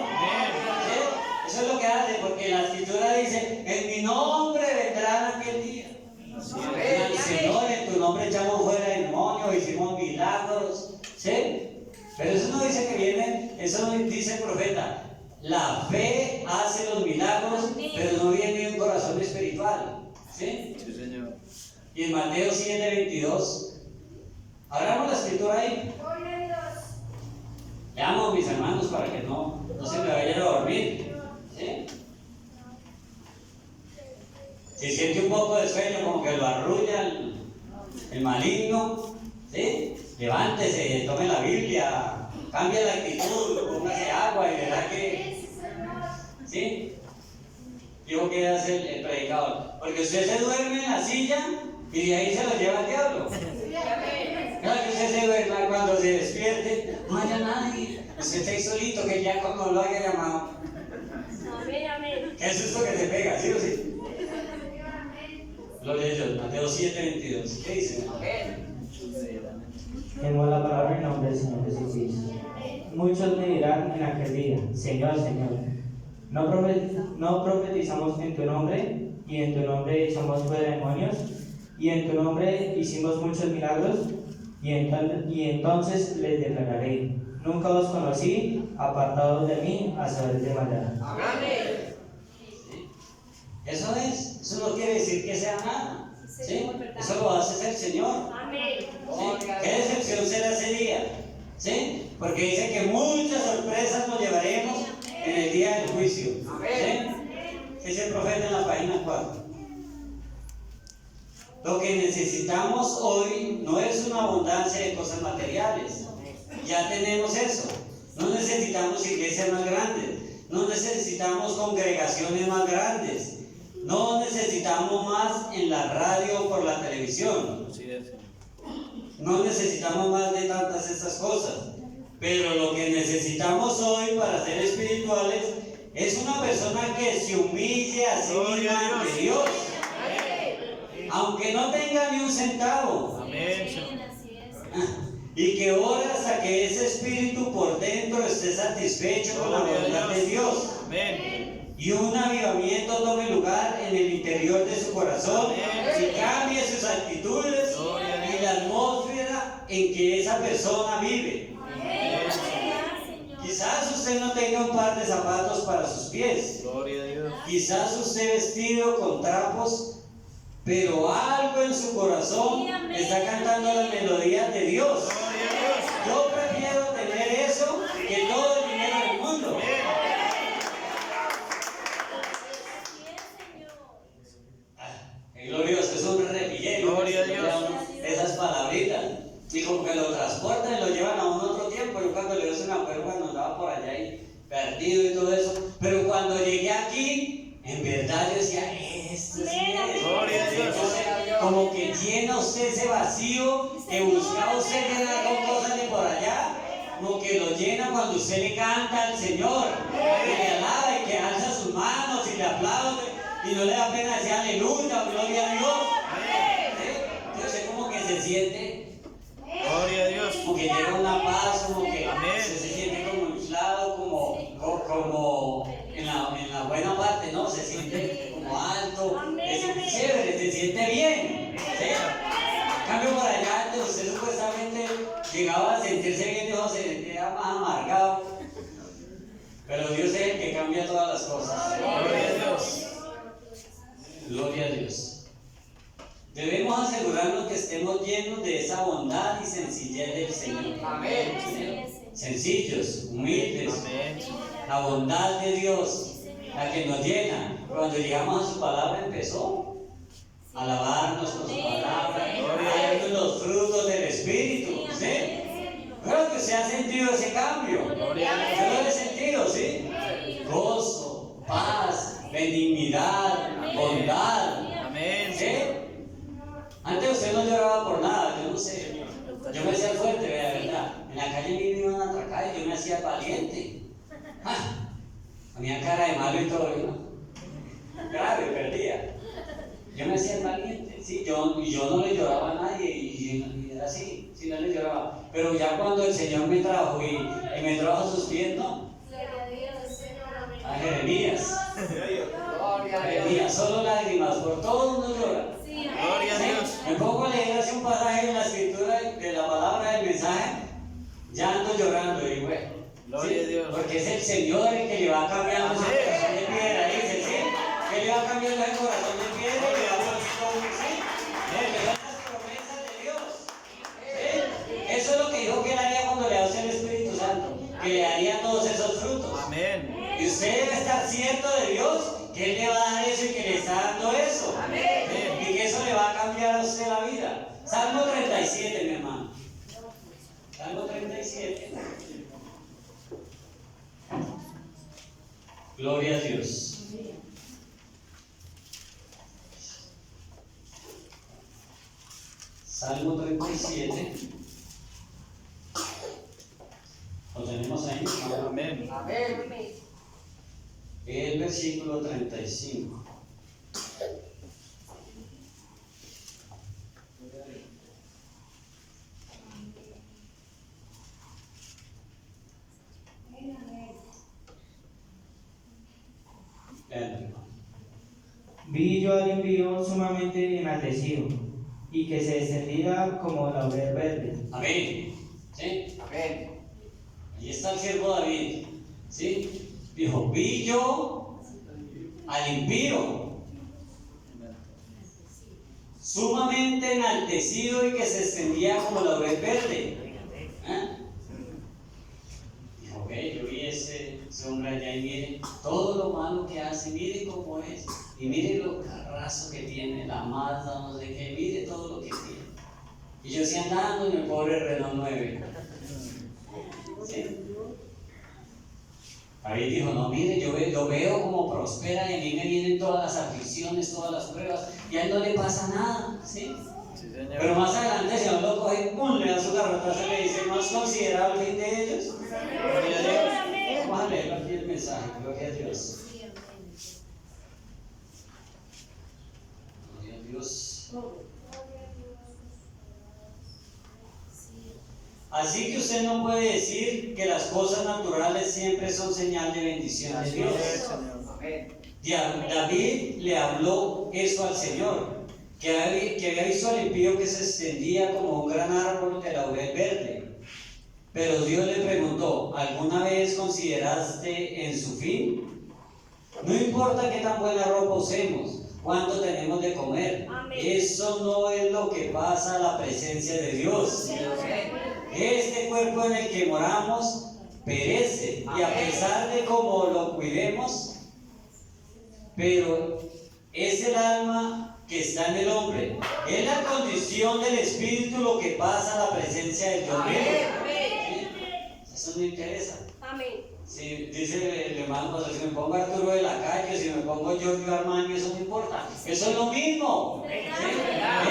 ¿Sí? Eso es lo que hace, porque la Escritura dice, en mi nombre vendrán aquel día. El Señor, en tu nombre echamos fuera demonios, hicimos milagros. ¿Sí? Pero eso no dice que vienen, eso no dice el profeta. La fe hace los milagros, pero no viene de un corazón espiritual. ¿Sí? Sí, Señor. Y en Mateo 7:22, abramos la escritura ahí. Leamos, mis hermanos, para que no se me vayan a dormir. ¿Sí? Si siente un poco de sueño, como que lo arrulla el maligno, ¿sí? Levántese, tome la Biblia, cambie la actitud, póngase agua y verá que, ¿sí? Digo que hace el predicador, porque usted se duerme en la silla y de ahí se lo lleva el diablo. Claro que usted se duerma cuando se despierte, no haya nadie, usted está ahí solito, que ya cuando lo haya llamado. Qué susto que te pega, ¿sí o sí? Gloria a Dios, Mateo 7:22. ¿Qué dice? Tengo la palabra en nombre del Señor Jesucristo. Muchos me dirán en aquel día, Señor, Señor, ¿no profetizamos en tu nombre? Y en tu nombre echamos fuera demonios, y en tu nombre hicimos muchos milagros, y entonces les declararé, nunca os conocí, apartados de mí, hacedores de maldad. Eso no quiere decir que sea nada. ¿Sí? Eso lo hace el Señor. ¿Sí? ¿Qué decepción será ese día? ¿Sí? Porque dice que muchas sorpresas nos llevaremos en el día del juicio. ¿Sí? Dice el profeta en la página 4. Lo que necesitamos hoy no es una abundancia de cosas materiales. Ya tenemos eso. No necesitamos iglesias más grandes. No necesitamos congregaciones más grandes. No necesitamos más en la radio o por la televisión. No necesitamos más de tantas estas cosas. Pero lo que necesitamos hoy para ser espirituales es una persona que se humille a sí misma ante Dios. Aunque no tenga ni un centavo. Y que ora hasta que ese espíritu por dentro esté satisfecho con la voluntad de Dios. Y un avivamiento tome lugar en el interior de su corazón y cambie sus actitudes y la atmósfera en que esa persona vive. Quizás usted no tenga un par de zapatos para sus pies. Gloria a Dios. Quizás usted vestido con trapos, pero algo en su corazón está cantando las melodías de Dios. Yo prefiero tener eso que todo el dinero del mundo. Qué glorioso, es un repillero. Gloria a Dios. Esas palabritas. Y como que lo transportan y lo llevan a un otro tiempo. Yo cuando le doy una prueba cuando andaba por allá y perdido y todo eso. Pero cuando llegué aquí, en verdad yo decía, esto es Gloria a Dios. entonces, como que llena usted ese vacío que buscaba usted llenar con cosas de por allá. Como que lo llena cuando usted le canta al Señor, que le alaba y que alza sus manos y le aplaude y no le da pena decir aleluya, gloria a Dios. Entonces como que se siente, Gloria a Dios. como que llega una paz, como que Amén. se siente como inflado, como en la buena parte, ¿no? Se siente como alto, es chévere, se siente bien. ¿Sí? En cambio por allá, antes usted supuestamente llegaba a sentirse bien, dijo, se sentía más amargado. Pero Dios es el que cambia todas las cosas. Gloria a Dios. Gloria a Dios. Debemos asegurarnos que estemos llenos de esa bondad y sencillez del Señor. Amén. Sencillos, humildes. Amén. La bondad de Dios, la que nos llena. Cuando llegamos a su palabra empezó a alabarnos con su palabra, a ver los frutos del Espíritu. ¿Sí? Creo que se ha sentido ese cambio. Yo lo he sentido, ¿sí? Gozo, paz, benignidad, bondad. Amén. ¿Sí? Antes usted no lloraba por nada, yo no sé. Yo me hacía fuerte, vea, verdad. En la calle me iban a atracar y yo me hacía valiente. Ponía cara de malo y todo, ¿no? Grave, perdía. Yo me hacía valiente, sí, yo no le lloraba a nadie y era así, sí, no le lloraba. Pero ya cuando el Señor me trajo y me trajo a sus pies, no. A Jeremías. Jeremías, solo lágrimas, por todo uno llora. Gloria a Dios. Me pongo a leer así un pasaje en la escritura de la palabra del mensaje, ya ando llorando y bueno. Gloria a Dios. Porque es el Señor el que le va cambiando ese corazón de piedra, dice, ¿sí? Que le va cambiando ese corazón de piedra y le va volviendo un sí. Porque son las promesas de Dios. ¿Sí? Eso es lo que dijo que él haría cuando le hace el Espíritu Santo, que le daría todos esos frutos. Amén. Y usted debe estar cierto de Dios, que Él le va a dar eso y que le está dando eso. ¿Sí? Y que eso le va a cambiar a usted la vida. Salmo 37, mi hermano. Salmo 37. Gloria a Dios. Salmo 37. ¿Lo tenemos ahí? Amén. El versículo 35. Vi yo al impío sumamente enaltecido, y que se extendía como laurel verde. Amén. ¿Sí? Ahí está el siervo David. ¿Sí? Dijo, vi yo al impío sumamente enaltecido y que se extendía como laurel verde. Dijo, ve, yo vi ese hombre allá y mire todo lo malo que hace, mire cómo es, y mire lo carrazo que tiene, la Mazda, no sé qué, mire todo lo que tiene. Y yo sí andando en el pobre Renault 9. ¿Sí? David dijo, no, mire, yo lo veo como prospera y a mí me vienen todas las aflicciones, todas las pruebas, y a él no le pasa nada, ¿sí? Sí, Señor. Pero más adelante el Señor lo coge, ¡pum!, le da su garrotazo y le dice, ¿no has considerado el fin de ellos? Gloria a Dios. Vamos a leer aquí el mensaje, gloria a Dios. Gloria a Dios. Así que usted no puede decir que las cosas naturales siempre son señal de bendición de Así Dios. es, Señor. David le habló eso al Señor, que había visto al impío que se extendía como un gran árbol de laurel verde. Pero Dios le preguntó, ¿alguna vez consideraste en su fin? No importa qué tan buena ropa usemos, cuánto tenemos de comer. Amén. Eso no es lo que pasa a la presencia de Dios. Este cuerpo en el que moramos perece, y a pesar de cómo lo cuidemos, pero es el alma que está en el hombre. Es la condición del espíritu lo que pasa a la presencia del Dios vivo. Eso no interesa. Amén. Si dice el hermano, pues, si me pongo Arturo de la Calle, si me pongo Giorgio Armani, eso no importa. Eso es lo mismo. ¿Sí?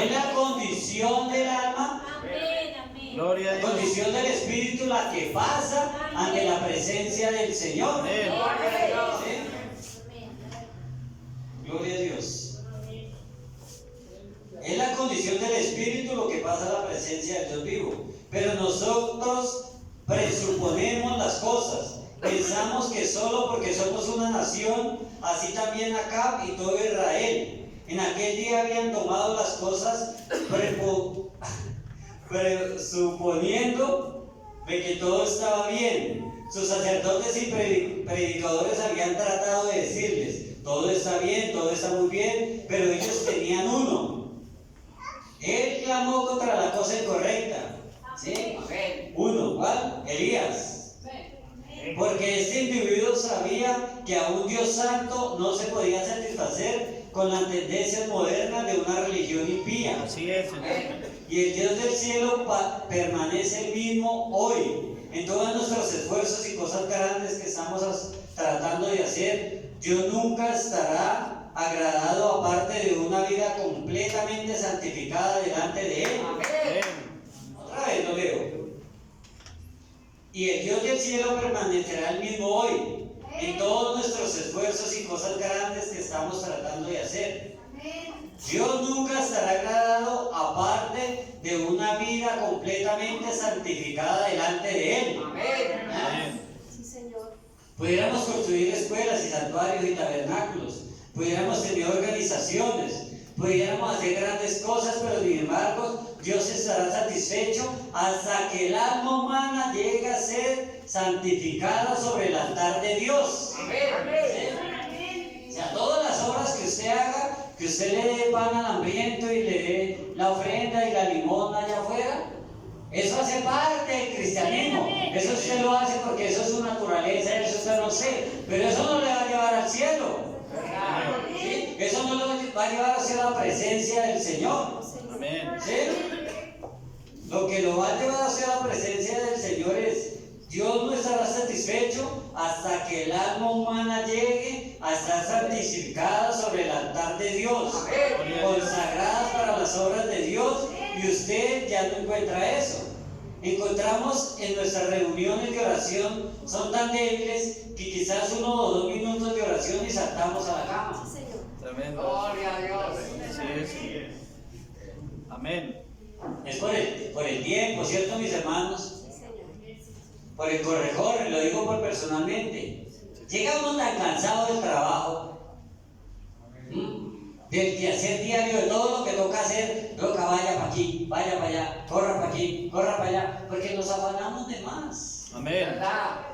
Es la condición del alma, Amén. Amén. Gloria a la Dios. condición del espíritu la que pasa ante la presencia del Señor. Amén. ¿Sí? Gloria a Dios. Es la condición del espíritu lo que pasa a la presencia del Dios vivo. Pero nosotros presuponemos las cosas. Pensamos que solo porque somos una nación, así también Acab y todo Israel, en aquel día habían tomado las cosas presuponiendo de que todo estaba bien. Sus sacerdotes y predicadores habían tratado de decirles, todo está bien, todo está muy bien, pero ellos tenían uno. Él clamó contra la cosa incorrecta. ¿Sí? Uno, ¿cuál? Elías. Porque este individuo sabía que a un Dios santo no se podía satisfacer con las tendencias modernas de una religión impía. Así es, Señor. Y el Dios del cielo permanece el mismo hoy. En todos nuestros esfuerzos y cosas grandes que estamos tratando de hacer, Dios nunca estará agradado aparte de una vida completamente santificada delante de Él. Amén. Otra vez lo leo. Y el Dios del cielo permanecerá el mismo hoy, en todos nuestros esfuerzos y cosas grandes que estamos tratando de hacer. Dios nunca estará agradado aparte de una vida completamente santificada delante de Él. Amén. Sí, Señor. Pudiéramos construir escuelas y santuarios y tabernáculos, pudiéramos tener organizaciones, pudiéramos hacer grandes cosas, pero sin embargo Dios estará satisfecho hasta que el alma humana llegue a ser santificada sobre el altar de Dios. ¿Sí? O sea, todas las obras que usted haga, que usted le dé pan al hambriento y le dé la ofrenda y la limosna allá afuera, eso hace parte del cristianismo. Eso usted lo hace porque eso es su naturaleza, eso usted no sé, pero eso no le va a llevar al cielo. ¿Sí? Eso no lo va a llevar hacia la presencia del Señor. Amén. ¿Sí? Lo que lo va a llevar hacia la presencia del Señor es: Dios no estará satisfecho hasta que el alma humana llegue a estar santificada sobre el altar de Dios, consagradas para las obras de Dios, y usted ya no encuentra eso. Encontramos en nuestras reuniones de oración, son tan débiles que quizás 1 o 2 minutos de oración y saltamos a la cama. Sí, Señor. Tremendo. Gloria a Dios. Sí, sí. Amén. Es por el tiempo, ¿cierto, mis hermanos? Sí, Señor. Por el corre-corre, lo digo por personalmente. Llega uno tan cansado del trabajo, del quehacer diario, de todo lo que toca hacer, toca vaya para aquí, vaya para allá, corra para aquí, corra para allá, porque nos afanamos de más. Amén. ¿Verdad?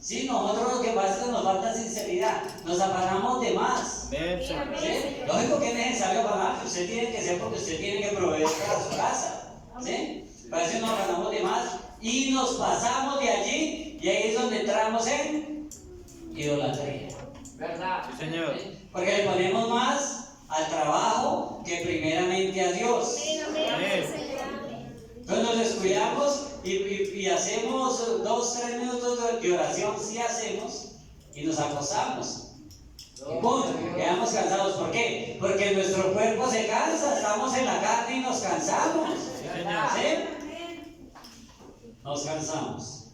Sí, nosotros lo que pasa es que nos falta sinceridad, nos afanamos de más. Amén, Señor. ¿Sí? Lógico que es necesario afanarse, usted tiene que ser porque usted tiene que proveer para su casa. ¿Sí? Para eso nos afanamos de más y nos pasamos de allí, y ahí es donde entramos en idolatría. ¿Verdad? Sí, Señor. Porque le ponemos más al trabajo que primeramente a Dios. Amén. Entonces nos descuidamos y hacemos 2, 3 minutos de oración, sí hacemos, y nos acostamos. Y punto, quedamos cansados. ¿Por qué? Porque nuestro cuerpo se cansa, estamos en la carne y nos cansamos. Sí, Señor. ¿Sí? Nos cansamos.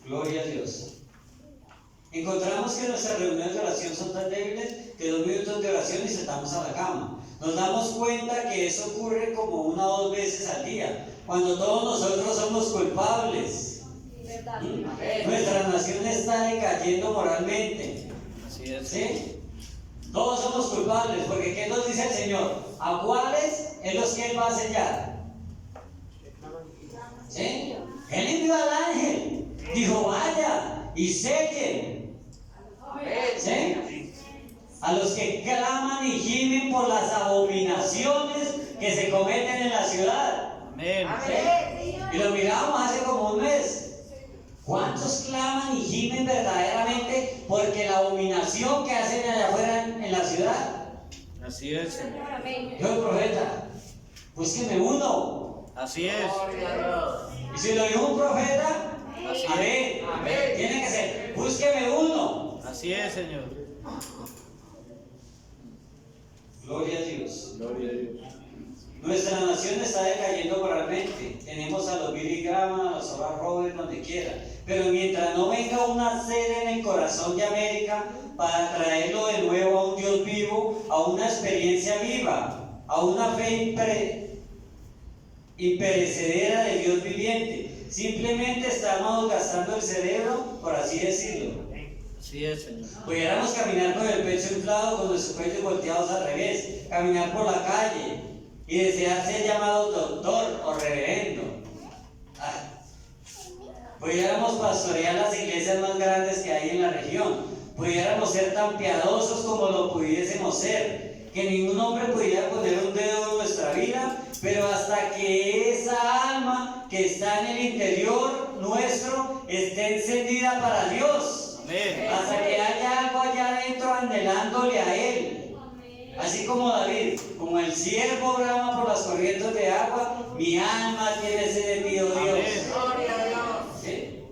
Gloria a Dios. Encontramos que nuestras reuniones de oración son tan débiles que 2 minutos de oración y sentamos a la cama. Nos damos cuenta que eso ocurre como 1 o 2 veces al día, cuando todos nosotros somos culpables. ¿Verdad? Nuestra nación está decayendo moralmente. Así es. ¿Sí? Todos somos culpables, porque ¿qué nos dice el Señor? ¿A cuáles es los que Él va a sellar? ¿Sí? Él envió al ángel, dijo vaya y sellen. ¿Sí? A los que claman y gimen por las abominaciones que se cometen en la ciudad. Amén. ¿Sí? Y lo miramos hace como un mes. ¿Cuántos claman y gimen verdaderamente porque la abominación que hacen allá afuera en la ciudad? Así es, Señor. Amén. Yo, el profeta, búsqueme uno. Así es. Y si lo dijo un profeta, Así es. amén. Tiene que ser, búsqueme uno. Así es, Señor. Gloria a Dios. Gloria a Dios. Nuestra nación está decayendo moralmente. Tenemos a los Billy Graham, a los Oral Roberts, donde quiera. Pero mientras no venga una sed en el corazón de América para traerlo de nuevo a un Dios vivo, a una experiencia viva, a una fe imperecedera de Dios viviente, simplemente estamos gastando el cerebro, por así decirlo. Así es, Señor. Pudiéramos caminar con el pecho inflado, con nuestros pechos volteados al revés, caminar por la calle y desear ser llamados doctor o reverendo. Pudiéramos pastorear las iglesias más grandes que hay en la región. Pudiéramos ser tan piadosos como lo pudiésemos ser. Que ningún hombre pudiera poner un dedo en nuestra vida, pero hasta que esa alma que está en el interior nuestro esté encendida para Dios. Amén. Hasta que haya algo allá adentro anhelándole a Él. Así como David, como el siervo brama por las corrientes de agua, mi alma tiene sed de ti, oh Dios. ¿Sí?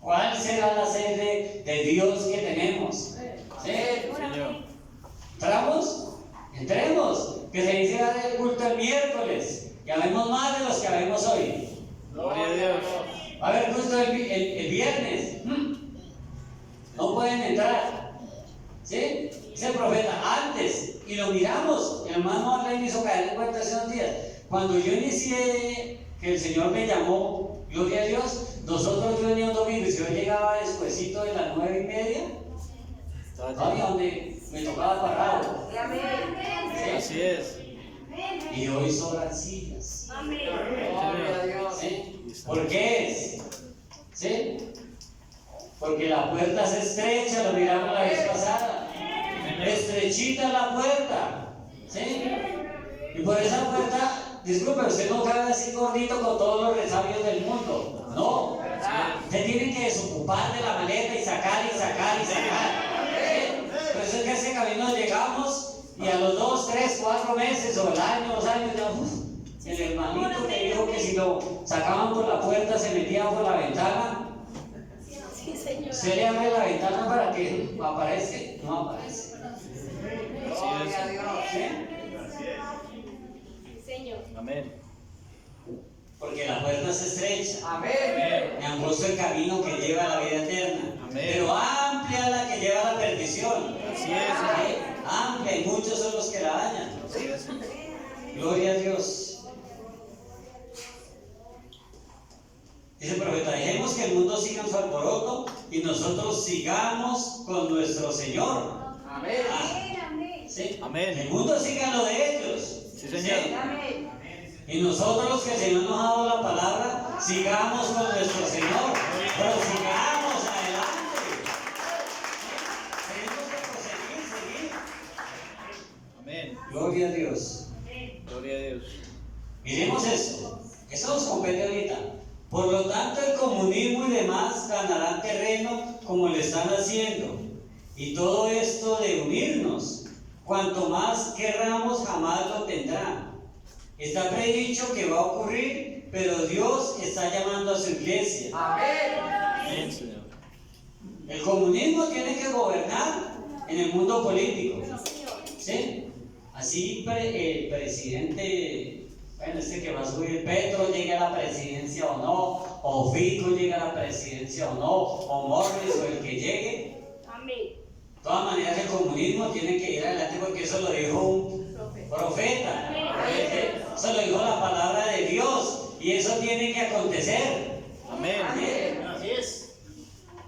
¿Cuál será la sed de Dios que tenemos? ¿Sí? Señor. ¿Entramos? Entremos. Que se dice el culto el miércoles. Ya vemos más de los que vemos hoy. Gloria a Dios. Va a haber culto el viernes. No pueden entrar. ¿Sí? Dice el profeta, antes, y lo miramos, el hermano Arley me hizo caer en cuenta hace unos días. Cuando yo inicié, que el Señor me llamó, gloria a Dios, nosotros yo venía un domingo y si yo llegaba despuesito de las 9:30, todavía donde me tocaba parado. ¿Sí? Así es. Y hoy sobran sillas. Señor. ¿Sí? ¿Por qué es? ¿Sí? Porque la puerta es estrecha, lo miramos la vez pasada. Estrechita la puerta. ¿Sí? Y por esa puerta, disculpe, usted no cabe así gordito con todos los resabios del mundo. No. Usted tiene que desocupar de la maleta y sacar y sacar y sacar. ¿Sí? Por eso es que ese camino llegamos y a los 2, 3, 4 meses o el año, 2 años, ya, el hermanito que dijo que si lo sacaban por la puerta se metía por la ventana. Sí, señor. Se le abre la ventana para que aparezca, no aparece. Así es. ¿Sí? Señor. Amén. Porque la puerta es estrecha. Amén. Y angosto el camino que lleva a la vida eterna. Amén. Pero amplia la que lleva a la perdición. Así es. ¿Sí? Amplia y muchos son los que la dañan. Así es. Gloria a Dios. Dice el profeta, dejemos que el mundo siga en su alboroto y nosotros sigamos con nuestro Señor. Amén. ¿Sí? Amén. El mundo siga lo de ellos. Sí, Señor. Y nosotros los que el Señor nos ha dado la palabra, sigamos con nuestro Señor. Pero sigamos adelante. Tenemos que seguir. Amén. Gloria a Dios. Gloria a Dios. Miremos esto. Eso nos compete ahorita. Por lo tanto, el comunismo y demás ganarán terreno como lo están haciendo. Y todo esto de unirnos, cuanto más querramos, jamás lo tendrán. Está predicho que va a ocurrir, pero Dios está llamando a su iglesia. Amén, Señor. El comunismo tiene que gobernar en el mundo político. ¿Sí? Así el presidente, bueno, que va a subir Petro llegue a la presidencia o no, o Fico llegue a la presidencia o no, o Morris o el que llegue. Amén. De todas maneras, el comunismo tiene que ir adelante porque eso lo dijo un profeta. Eso lo dijo la palabra de Dios y eso tiene que acontecer. Amén. Así es.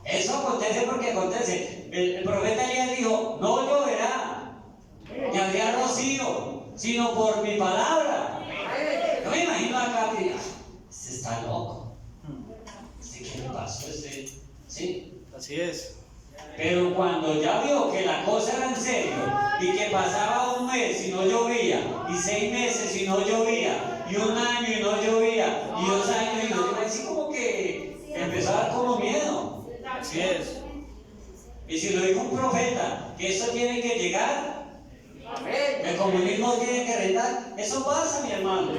Eso acontece porque acontece. El profeta Elías dijo, no lloverá, ni habrá rocío, sino por mi palabra. Yo me imagino acá, está loco. ¿Qué le pasó? ¿Sí? Así es. Pero cuando ya vio que la cosa era en serio y que pasaba un mes y no llovía, y 6 meses y no llovía, y 1 año y no llovía, y 2 años y no llovía, así como que empezó a dar como miedo. Así es. Y si lo dijo un profeta, que eso tiene que llegar, el comunismo tiene que reinar, eso pasa, mi hermano.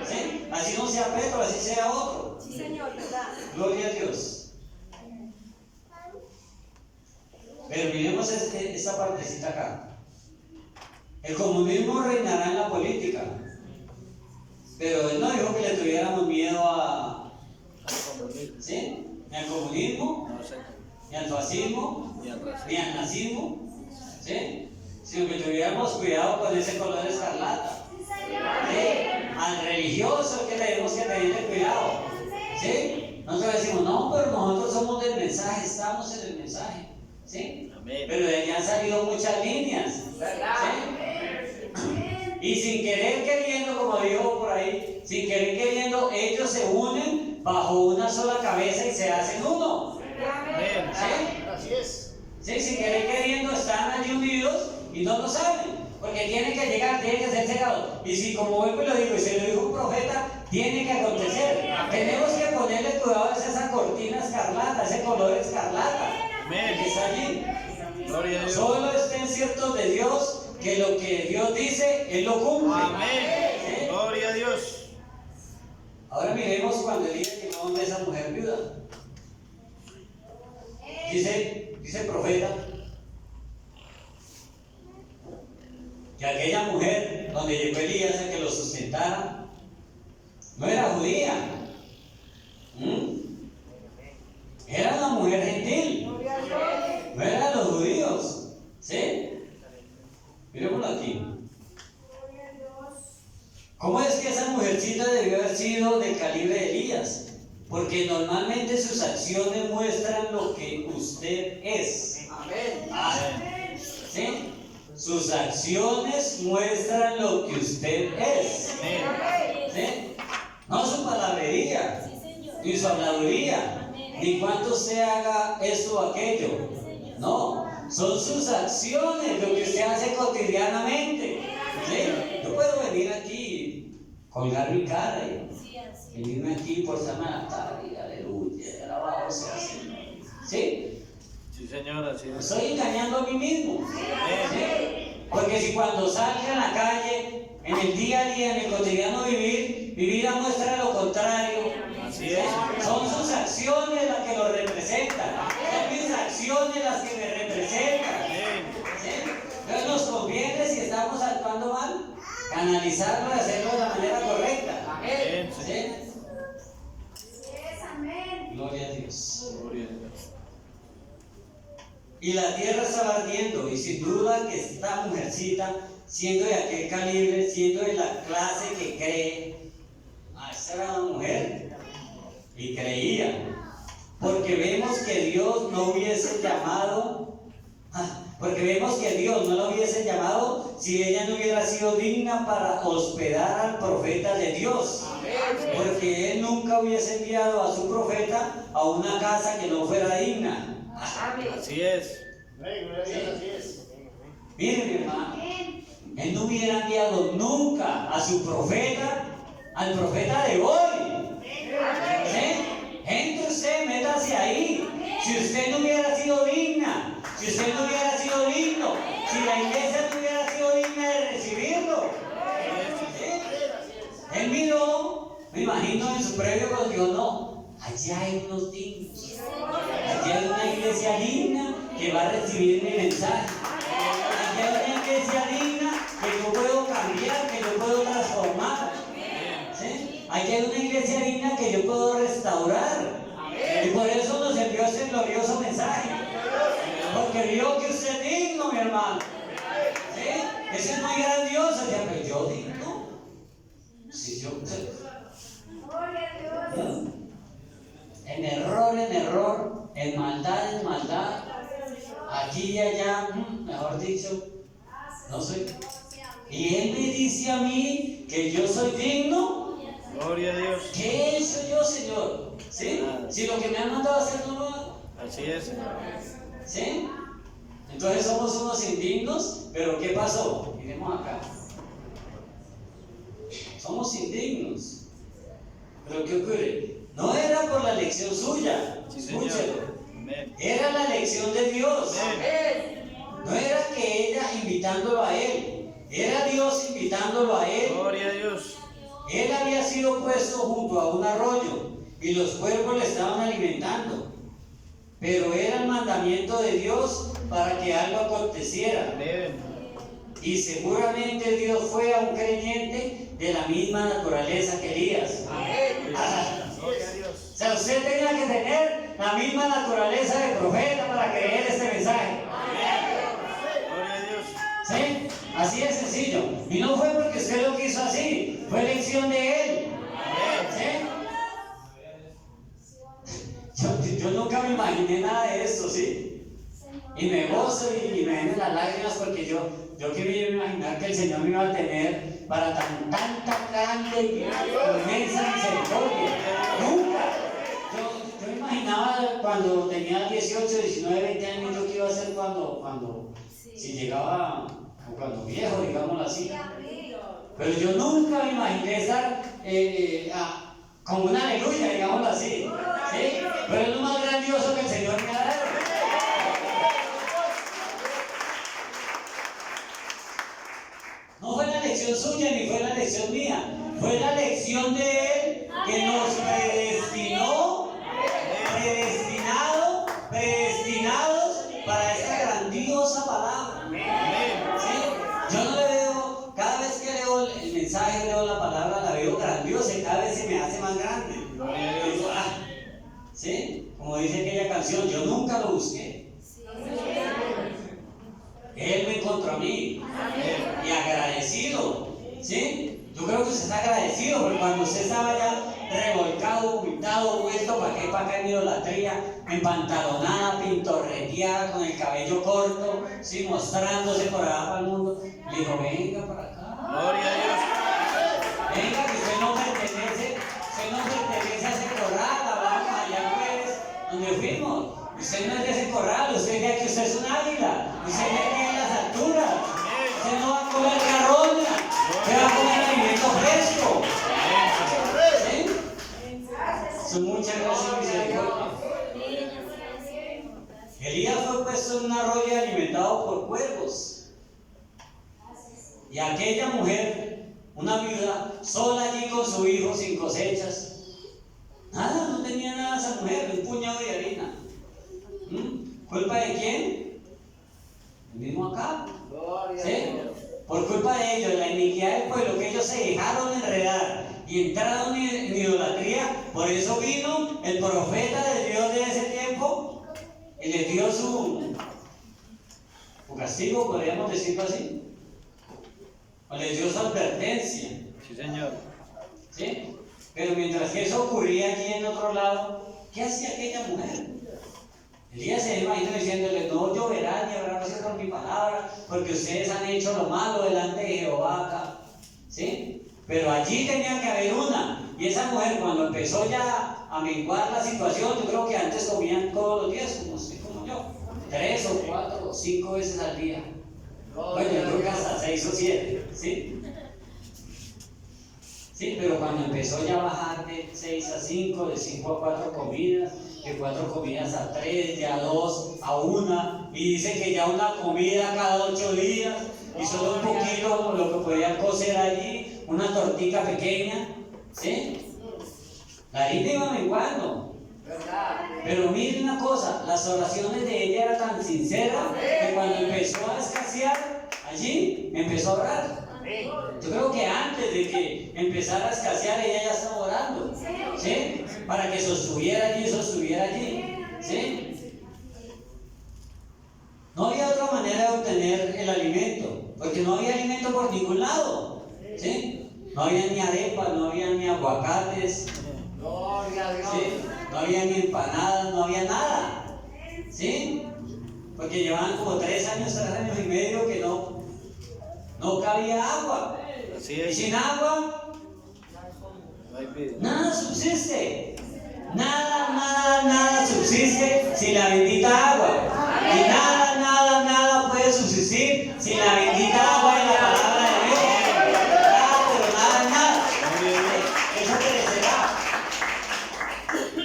¿Sí? Así no sea Petro, así sea otro. Sí, Señor, ¿verdad? Gloria a Dios. Pero miremos esta partecita acá. El comunismo reinará en la política, pero él no dijo que le tuviéramos miedo a, ¿sí? Ni al comunismo, No sé. ni al fascismo, Ni al racismo. ni al nazismo, ¿sí? Sino que tuviéramos cuidado con ese color escarlata. ¿Sí? Al religioso que tenemos que tenerle cuidado. ¿Sí? Nosotros decimos, no, pero nosotros somos del mensaje, estamos en el mensaje. ¿Sí? Amén. Pero de allí han salido muchas líneas. ¿Sí? Y sin querer queriendo, como dijo por ahí, sin querer queriendo, ellos se unen bajo una sola cabeza y se hacen uno. Amén. ¿Sí? Así es. ¿Sí? Sin querer queriendo están allí unidos y no lo saben. Porque tiene que llegar, tiene que ser cerrado. Y si, como vuelvo y lo digo, y se lo dijo un profeta, tiene que acontecer. Tenemos que ponerle cuidado a esa cortina escarlata, ese color escarlata. Amén. Que está allí. Gloria a Dios. Solo estén ciertos de Dios que lo que Dios dice, Él lo cumple. Amén. ¿Sí? Gloria a Dios. Ahora miremos cuando Elías llegó donde esa mujer viuda. Dice el profeta que aquella mujer donde llegó Elías a que lo sustentara no era judía. Era una mujer gentil. No eran los judíos. ¿Sí? Miremoslo aquí. ¿Cómo es que esa mujercita debió haber sido del calibre de Elías? Porque normalmente sus acciones muestran lo que usted es. Amén. ¿Sí? Sus acciones muestran lo que usted es. Amén. ¿Sí? No su palabrería, Sí, Señor. ni su habladuría, ni cuánto usted haga esto o aquello. No, son sus acciones, lo que usted hace cotidianamente. ¿Sí? Yo puedo venir aquí, colgar mi cara y Sí, así. venirme aquí por Samantha y aleluya, alabado sea el Señor. ¿Sí? Sí, Señor, así Me es. estoy engañando a mí mismo. ¿Sí? Porque si cuando salga en la calle, en el día a día, en el cotidiano vivir, mi vida muestra lo contrario. Así es. Son sus acciones las que lo representan. Son mis acciones las que me representan. Amén. ¿Sí? Entonces nos conviene, si estamos actuando mal, canalizarlo y hacerlo de la manera correcta. Amén. ¿Sí? Gloria a Dios. Gloria a Dios. Y la tierra estaba ardiendo, y sin duda que esta mujercita, siendo de aquel calibre, siendo de la clase que cree, esta era una mujer, y creía, porque vemos que Dios no hubiese llamado, porque vemos que Dios no la hubiese llamado si ella no hubiera sido digna para hospedar al profeta de Dios. Porque Él nunca hubiese enviado a su profeta a una casa que no fuera digna. Así es. Amén. Gloria a Dios. Así es. Miren, mi hermano, Él no hubiera enviado nunca a su profeta, al profeta de hoy. ¿Sí? Entre usted, métase ahí. Si usted no hubiera sido digna, si usted no hubiera sido digno, si la iglesia no hubiera sido digna de recibirlo. ¿Sí? Él miró, me imagino en su previo cuando dijo, no, allá hay unos dignos. Allí hay una iglesia digna que va a recibir mi mensaje. Allí hay una iglesia digna que yo puedo cambiar, que yo puedo transformar. ¿Sí? Allí hay una iglesia digna que yo puedo restaurar. Y por eso nos envió ese glorioso mensaje. Porque vio que usted es digno, mi hermano. ¿Sí? Eso es muy grandioso. Ya, pero yo digno. Si yo. En error, en maldad, aquí y allá, mejor dicho, no soy. Y Él me dice a mí que yo soy digno. Gloria a Dios. ¿Qué he hecho yo, Señor? ¿Sí? Si lo que me han mandado a hacer no lo hago. Así es, Señor. ¿Sí? Entonces somos unos indignos, pero ¿qué pasó? Miremos acá. Somos indignos. Pero ¿qué ocurre? No era por la elección suya, Sí, Señor. escúchelo. Amén. Era la elección de Dios. Amén. No era que ella invitándolo a él, era Dios invitándolo a él. Gloria a Dios. Él había sido puesto junto a un arroyo y los cuervos le estaban alimentando. Pero era el mandamiento de Dios para que algo aconteciera. Amén. Y seguramente Dios fue a un creyente de la misma naturaleza que Elías. Gloria a Dios. O sea, usted tenía que tener la misma naturaleza de profeta para creer este mensaje. Gloria a Dios. ¿Sí? Así de sencillo. Y no fue porque usted lo quiso así, fue elección de él. ¿Sí? Yo nunca me imaginé nada de esto, ¿sí? Y me gozo y me vienen las lágrimas porque yo que me iba a imaginar que el Señor me iba a tener para tanta grande y inmensa misericordia. Nunca. Yo me imaginaba cuando tenía 18, 19, 20 años, yo qué iba a hacer cuando si llegaba, o cuando viejo, digámoslo así. Pero yo nunca me imaginé estar como una aleluya, digámoslo así. ¿Sí? Pero es lo más grandioso que el Señor me ha dado. No fue la elección suya ni fue la elección mía. Fue la elección de Él que nos predestinados para esta grandiosa palabra. ¿Sí? Yo no le veo, cada vez que leo el mensaje, leo la palabra, la veo grandiosa y cada vez se me hace más grande. Yo digo, ¿sí? Como dice aquella canción, yo nunca lo busqué. Él me encontró a mí. Y agradecido. ¿Sí? Yo creo que usted está agradecido porque cuando usted estaba ya revolcado, vomitado, vuelto para acá en idolatría, empantalonada, pintorreteada, con el cabello corto, ¿sí? Mostrándose por allá para el mundo, le dijo, venga para acá. Gloria a Dios. Venga, que usted no pertenece a ese corral, hablamos allá pues, donde fuimos. Usted no es de ese corral, usted es de aquí, usted es un águila, usted es de aquí en las alturas. Usted no va a comer carroña, usted va a comer alimento fresco. ¿Sí? Son muchas gracias y misericordia. Elías fue puesto en un arroyo alimentado por cuervos. Y aquella mujer, una viuda, sola allí con su hijo sin cosechas. Nada, no tenía nada esa mujer, un puñado de harina. ¿Culpa de quién? El mismo acá. ¿Sí? Por culpa de ellos, la iniquidad del pueblo, que ellos se dejaron enredar y entraron en idolatría. Por eso vino el profeta de Dios de ese tiempo y les dio su castigo, podríamos decirlo así, o les dio su advertencia. Sí, Señor. ¿Sí? Pero mientras que eso ocurría allí en otro lado, ¿qué hacía aquella mujer? Elías se imagina diciéndole, no lloverá ni habrá pasión por mi palabra, porque ustedes han hecho lo malo delante de Jehová acá. ¿Sí? Pero allí tenía que haber una. Y esa mujer, cuando empezó ya a menguar la situación, yo creo que antes comían todos los días, como usted, como yo, 3 o 4 o 5 veces al día. Bueno, yo creo que hasta 6 o 7. ¿Sí? Sí, pero cuando empezó ya a bajar de 6 a 5, de 5 a 4 comidas, de 4 comidas a 3, de a 2 a 1, y dice que ya una comida cada 8 días, y solo un poquito lo que podían cocer allí, una tortita pequeña, ¿sí? La harina iba menguando. Pero miren una cosa, las oraciones de ella eran tan sinceras que cuando empezó a escasear, allí empezó a orar. Yo creo que antes de que empezara a escasear, ella ya estaba orando, ¿sí? Para que sostuviera allí, ¿sí? No había otra manera de obtener el alimento, porque no había alimento por ningún lado, ¿sí? No había ni arepas, no había ni aguacates, ¿sí? No había ni empanadas, no había nada, ¿sí? Porque llevaban como 3 años y medio que no cabía agua. Así Y es. sin agua, No hay vida. Nada subsiste. Nada subsiste sin la bendita agua. Y nada puede subsistir sin la bendita agua y la palabra de Dios. Pero nada. Eso perecerá.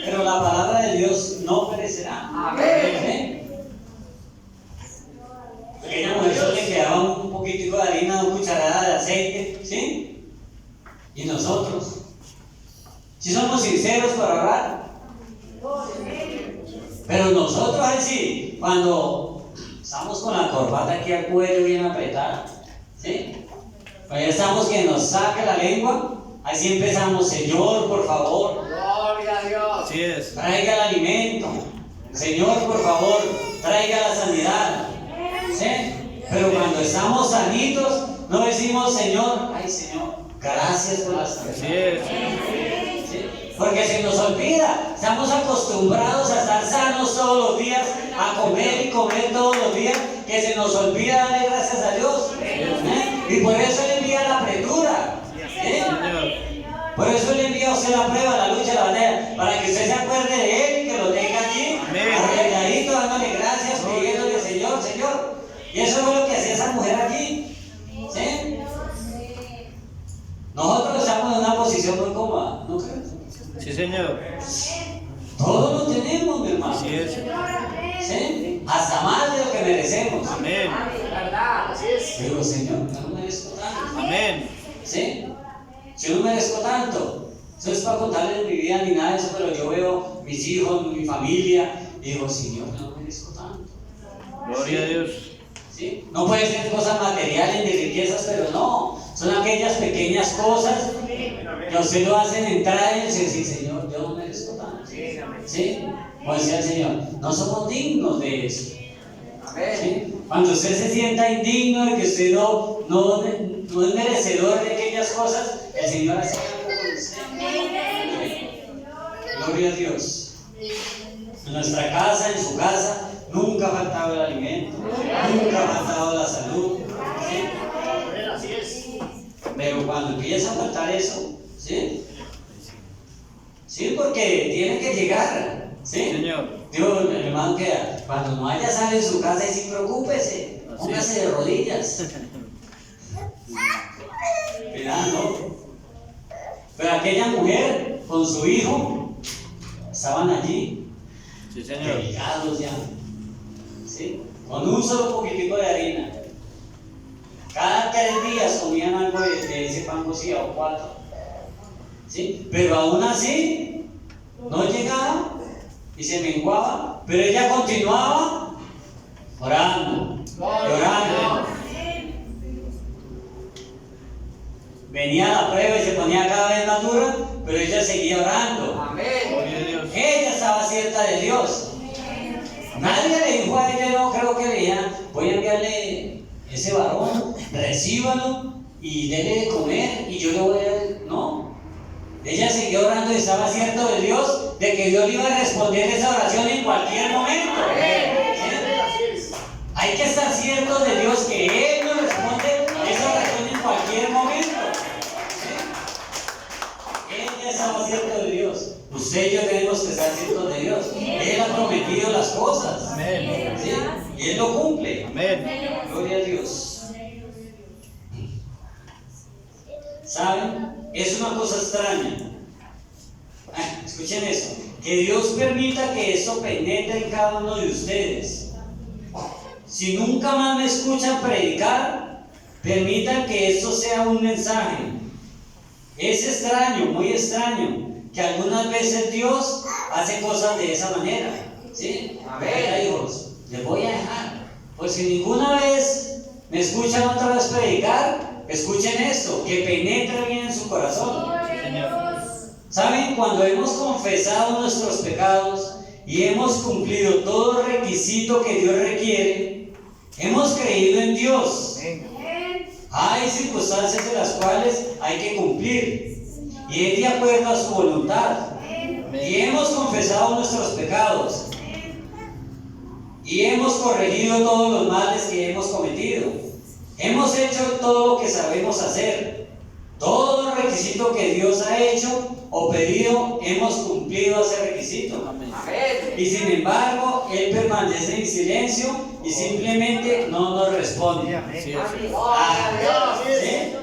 Pero la palabra de Dios no perecerá. Amén. Aquella mujer solo le quedaba un poquitico de harina, una cucharada de aceite, ¿sí? Y nosotros, si somos sinceros para orar, pero nosotros sí, cuando estamos con la corbata aquí al cuello bien apretada, ¿sí? Cuando ya estamos que nos saque la lengua, así empezamos: Señor, por favor, Gloria a Dios. Así es. traiga el alimento. Señor, por favor, traiga la sanidad. ¿Sí? Pero cuando estamos sanitos, no decimos: Señor, ay Señor, gracias por la sanidad. Así es. ¿Sí? Porque se nos olvida, estamos acostumbrados a estar sanos todos los días, a comer y comer todos los días, que se nos olvida darle gracias a Dios. Y por eso le envía la apretura. Señor. Por eso le envía a usted la prueba, la lucha, la batalla, para que usted se acuerde de Él y que lo tenga allí, Amén. arregladito, dándole gracias, pidiéndole: Señor, Señor. Y eso fue lo que hacía esa mujer aquí. ¿Sí? Nosotros estamos en una posición muy cómoda, ¿no crees? Sí, Señor. Todo lo tenemos, mi hermano. Así es. ¿Sí? Hasta más de lo que merecemos. Amén. ¿Verdad? Así es. Pero Señor, yo no merezco tanto. Amén. ¿Sí? Yo no merezco tanto. Eso es para contarles mi vida ni nada de eso, pero yo veo mis hijos, mi familia, y digo: Señor, yo no merezco tanto. Gloria a Dios. ¿Sí? No puede ser cosas materiales ni riquezas, pero no. Son aquellas pequeñas cosas que a usted lo hacen entrar en el decir: Señor, yo no merezco tanto. ¿Sí? Como decía el Señor, no somos dignos de eso. ¿Sí? Cuando usted se sienta indigno de que usted no es merecedor de aquellas cosas, el Señor hace algo con usted. Gloria a Dios. En nuestra casa, en su casa, nunca ha faltado el alimento, nunca ha faltado la salud. ¿Sí? Amén, así es. Pero cuando empieza a faltar eso, ¿sí? Sí, porque tiene que llegar, ¿sí? Señor. Dios, mi hermano, que cuando no haya sal en su casa, y sí, preocúpese, Así póngase de rodillas. Mira, ¿no? Pero aquella mujer con su hijo estaban allí, Sí, Señor. delicados ya, ¿sí? Con un solo poquitico de harina. Cada 3 días comían algo de ese pan cocido, o 4, ¿sí? Pero aún así no llegaba y se menguaba, pero ella continuaba orando, llorando. Venía la prueba y se ponía cada vez más dura, pero ella seguía orando. Gloria a Dios. Ella estaba cierta de Dios. Nadie le dijo a ella: no creo que veía, voy a enviarle ese varón, recíbalo y déle de comer y yo le voy a... No. Ella siguió orando y estaba cierto de Dios, de que Dios le iba a responder esa oración en cualquier momento. ¿Sí? Hay que estar cierto de Dios que Él nos responde esa oración en cualquier momento. ¿Sí? Ella estaba cierto de Dios. Usted y yo tenemos que estar ciertos de Dios. Él ha prometido las cosas. Amén. ¿Sí? Y Él lo cumple. Amén. Gloria a Dios. ¿Saben? Es una cosa extraña. Escuchen eso. Que Dios permita que esto penetre en cada uno de ustedes. Si nunca más me escuchan predicar, permitan que esto sea un mensaje. Es extraño, muy extraño, que algunas veces Dios hace cosas de esa manera. ¿Sí? Venga, hijos, les voy a dejar. Pues si ninguna vez me escuchan otra vez predicar, escuchen esto, que penetre bien en su corazón. Señor. ¿Saben? Cuando hemos confesado nuestros pecados y hemos cumplido todo requisito que Dios requiere, hemos creído en Dios. Hay circunstancias en las cuales hay que cumplir y es de acuerdo a su voluntad. Y hemos confesado nuestros pecados y hemos corregido todos los males que hemos cometido. Hemos hecho todo lo que sabemos hacer. Todo requisito que Dios ha hecho o pedido, hemos cumplido ese requisito. Amén. Y sin embargo, Él permanece en silencio y simplemente no nos responde. Así es. ¿Sí?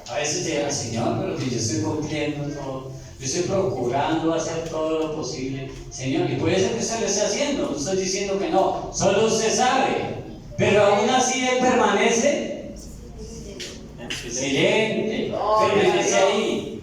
A veces llega el Señor, pero que yo estoy cumpliendo todo, yo estoy procurando hacer todo lo posible, Señor, y puede ser que usted lo esté haciendo, no estoy diciendo que no, solo usted sabe, pero aún así Él permanece silente, permanece ahí.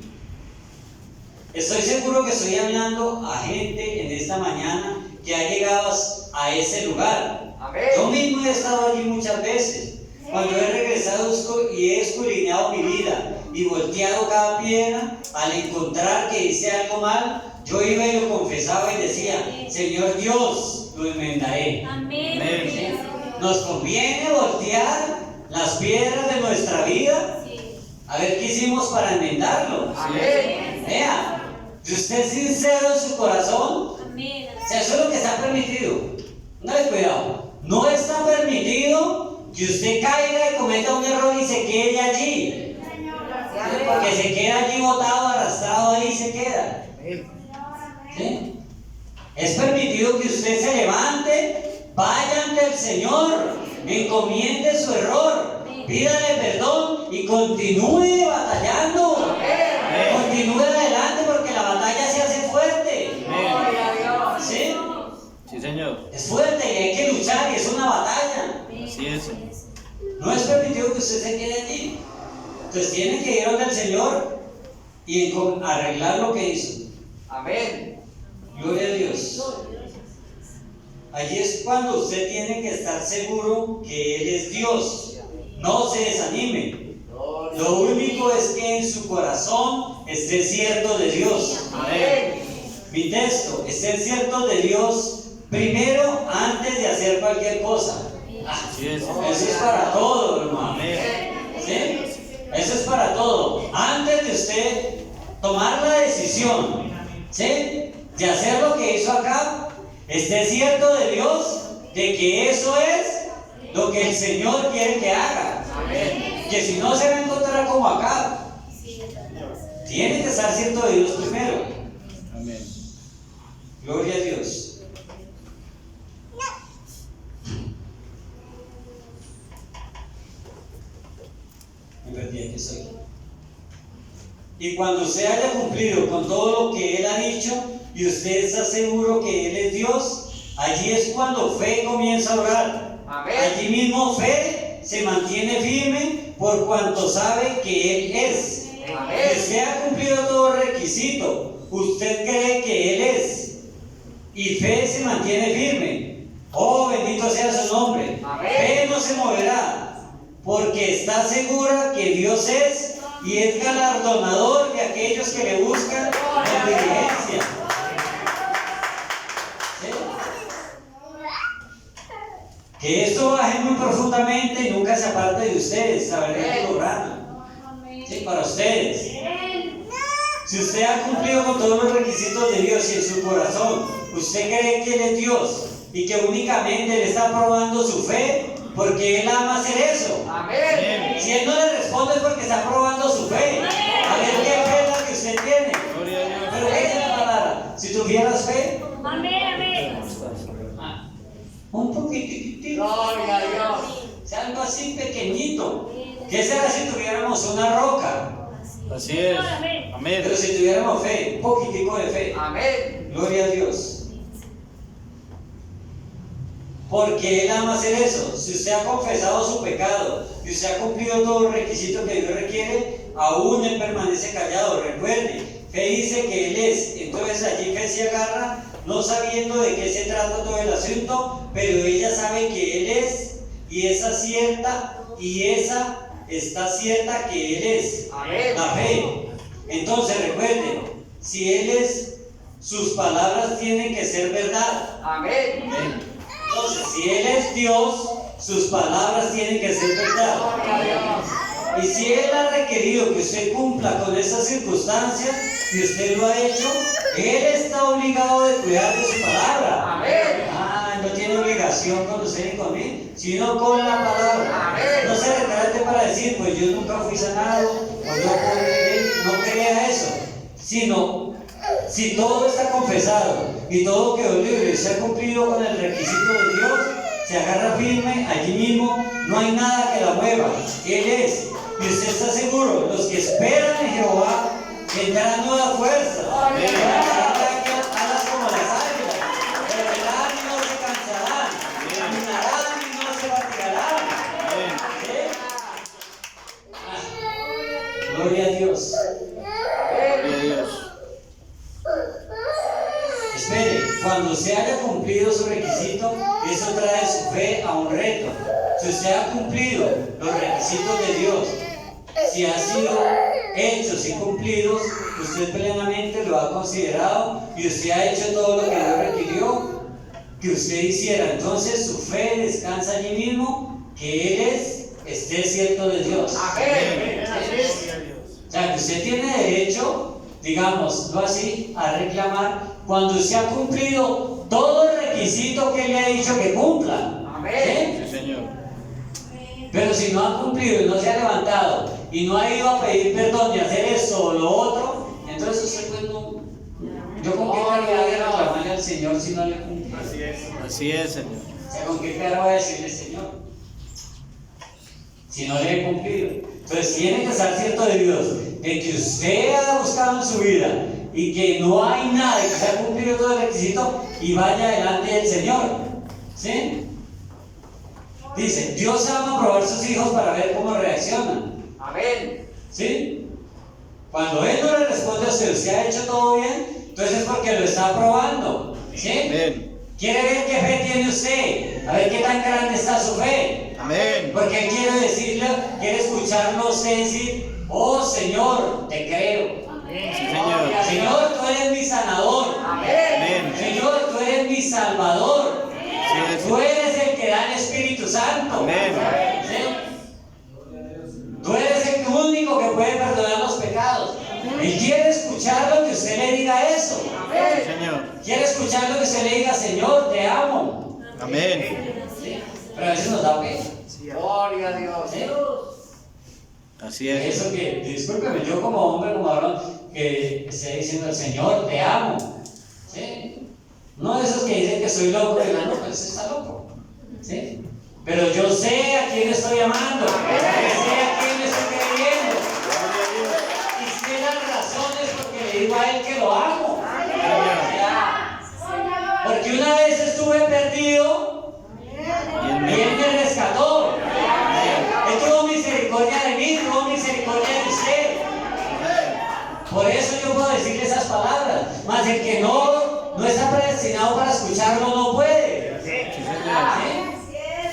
Estoy seguro que estoy hablando a gente en esta mañana que ha llegado a ese lugar. Yo mismo he estado allí muchas veces. Cuando he regresado y he escudriñado mi vida y volteado cada piedra, al encontrar que hice algo mal, yo iba y lo confesaba y decía: Señor Dios, lo enmendaré. Amén. Nos conviene voltear las piedras de nuestra vida, a ver qué hicimos para enmendarlo. Vea, si usted es sincero en su corazón, Amén. o sea, eso es lo que está permitido. Póngale cuidado. No está permitido que usted caiga y cometa un error y se quede allí. Porque se queda allí botado, arrastrado ahí y se queda. ¿Sí? Es permitido que usted se levante, vaya ante el Señor, encomiende su error, pídale perdón y continúe batallando. Continúe adelante porque la batalla se hace fuerte. ¿Sí? Sí, Señor. Es fuerte y hay que luchar y es una batalla. Así es. No es permitido que usted se quede allí. Entonces tiene que ir donde el Señor y arreglar lo que hizo. Gloria a Dios. Allí es cuando usted tiene que estar seguro que Él es Dios. No se desanime. Lo único es que en su corazón esté cierto de Dios. Mi texto: estén ciertos de Dios primero antes de hacer cualquier cosa. Así es. Eso es para todo, hermano. Amén. ¿Sí? Eso es para todo. Antes de usted tomar la decisión, ¿sí?, de hacer lo que hizo acá, esté cierto de Dios de que eso es lo que el Señor quiere que haga. Que si no se va a encontrar como acá. Tiene que estar cierto de Dios primero. Amén. Gloria a Dios. Me perdí, aquí estoy. Y cuando usted haya cumplido con todo lo que Él ha dicho y usted está seguro que Él es Dios, allí es cuando fe comienza a orar. Allí mismo fe se mantiene firme por cuanto sabe que Él es. Si usted ha cumplido todo requisito, usted cree que Él es, y fe se mantiene firme. Oh, bendito sea su nombre. Fe no se moverá, porque está segura que Dios es y es galardonador de aquellos que le buscan con diligencia. ¿Sí? Que esto baje muy profundamente y nunca se aparte de ustedes, la verdad es lograrlo. Sí, para ustedes. Si usted ha cumplido con todos los requisitos de Dios y en su corazón usted cree que Él es Dios y que únicamente le está probando su fe, porque Él ama hacer eso. Si Él no le responde es porque está probando su fe. A ver qué fe es la que usted tiene. Gloria a Dios. Pero ¿qué dice la palabra? Si tuvieras fe, un poquitito, o sea, algo así pequeñito. ¿Qué será si tuviéramos una roca? Así es. Amén. Pero si tuviéramos fe, un poquitico de fe. Gloria a Dios. Porque Él ama hacer eso. Si usted ha confesado su pecado y usted ha cumplido todo el requisito que Dios requiere, aún Él permanece callado. Recuerde, fe dice que Él es. Entonces allí fe se agarra, no sabiendo de qué se trata todo el asunto, pero ella sabe que Él es, y esa está cierta que Él es. La fe. Entonces recuerde, si Él es, sus palabras tienen que ser verdad. Entonces, si Él es Dios, sus palabras tienen que ser verdad. Y si Él ha requerido que usted cumpla con esas circunstancias y usted lo ha hecho, Él está obligado de cuidar de su palabra. No tiene obligación predicación con usted y conmigo, sino con la palabra. Amén. No se retrate para decir, pues yo nunca fui sanado, o yo no crea eso, sino si todo está confesado y todo quedó libre y se ha cumplido con el requisito de Dios, se agarra firme allí mismo, no hay nada que la mueva. Él es, y usted está seguro, los que esperan en Jehová tendrán nueva fuerza, levantarán alas como las águilas, correrán y no se cansarán, caminarán y no se fatigarán. ¿Sí? Gloria a Dios. Gloria a Dios. Espere, cuando usted haya cumplido su requisito, eso trae su fe a un reto. Si usted ha cumplido los requisitos de Dios, si ha sido hechos y cumplidos, usted plenamente lo ha considerado y usted ha hecho todo lo que Dios requirió que usted hiciera. Entonces su fe descansa allí mismo, que Él esté cierto de Dios. Amén. Así es. O sea, que usted tiene derecho, digámoslo así, a reclamar cuando usted ha cumplido todo el requisito que Él le ha dicho que cumpla. Amén. Sí, Señor. Pero si no ha cumplido y no se ha levantado y no ha ido a pedir perdón y hacer esto o lo otro, entonces usted pues no. Yo con qué cara voy a reclamarle al Señor si no le cumple. Así es, Señor. O sea, con qué cara voy a decirle Señor si no le he cumplido. Entonces tiene que estar cierto de Dios, de que usted ha buscado en su vida y que no hay nada, que se ha cumplido todo el requisito y vaya delante del Señor. ¿Sí? Dice, Dios ama probar sus hijos para ver cómo reaccionan. Amén. ¿Sí? Cuando Él no le responde a usted ha hecho todo bien, entonces es porque lo está probando. ¿Sí? Amén. Quiere ver qué fe tiene usted, a ver qué tan grande está su fe. Amén. Porque Él quiere decirle, quiere escucharlo a usted decir, oh Señor, te creo. Sí, Señor. Señor, tú eres mi sanador. Amén. Señor, tú eres mi salvador. Sí, Tú eres el que da el Espíritu Santo. Amén. ¿Sí? Tú eres el único que puede perdonar los pecados. Él quiere escuchar lo que usted le diga eso. Sí, Señor. Quiere escuchar lo que usted le diga, Señor, te amo. Amén. ¿Sí? Pero a veces nos da pena. Gloria a Dios. ¿Sí? Así es. Eso que, discúlpeme, yo como hombre, como varón, que esté diciendo el Señor, te amo. ¿Sí? No de esos que dicen que soy loco, digan, no, pues está loco. ¿Sí? Pero yo sé a quién estoy amando, sé a quién estoy creyendo. Y sé las razones porque le digo a Él que lo amo. Porque una vez estuve perdido y Él me rescató. Él tuvo misericordia de mí, tuvo misericordia de usted. Por eso yo puedo decirle esas palabras. Mas el que no está predestinado para escucharlo no puede. ¿Sí?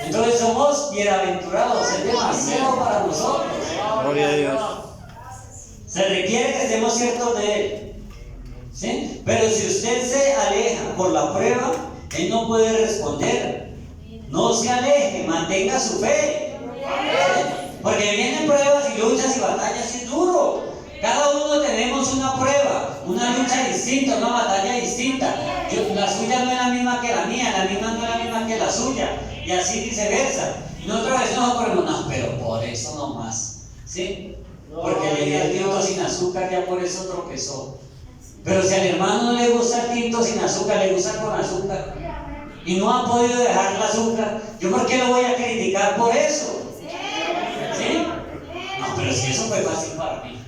Entonces somos bienaventurados, es demasiado para nosotros. Gloria a Dios. Se requiere que estemos ciertos de Él. ¿Sí? Pero si usted se aleja por la prueba, Él no puede responder. No se aleje, mantenga su fe. ¿Sí? Porque vienen pruebas y luchas y batallas y es duro. Cada uno tenemos una prueba, una lucha distinta, una batalla distinta. La suya no es la misma que la mía, la misma no es la misma que la suya. Y así viceversa. Y otra vez nos ponemos, no, pero por eso no más. ¿Sí? Porque le di el tinto sin azúcar, ya por eso tropezó. Pero si al hermano no le gusta el tinto sin azúcar, le gusta con azúcar. Y no ha podido dejar el azúcar, ¿yo por qué lo voy a criticar por eso? ¿Sí? No, pero si eso fue fácil para mí.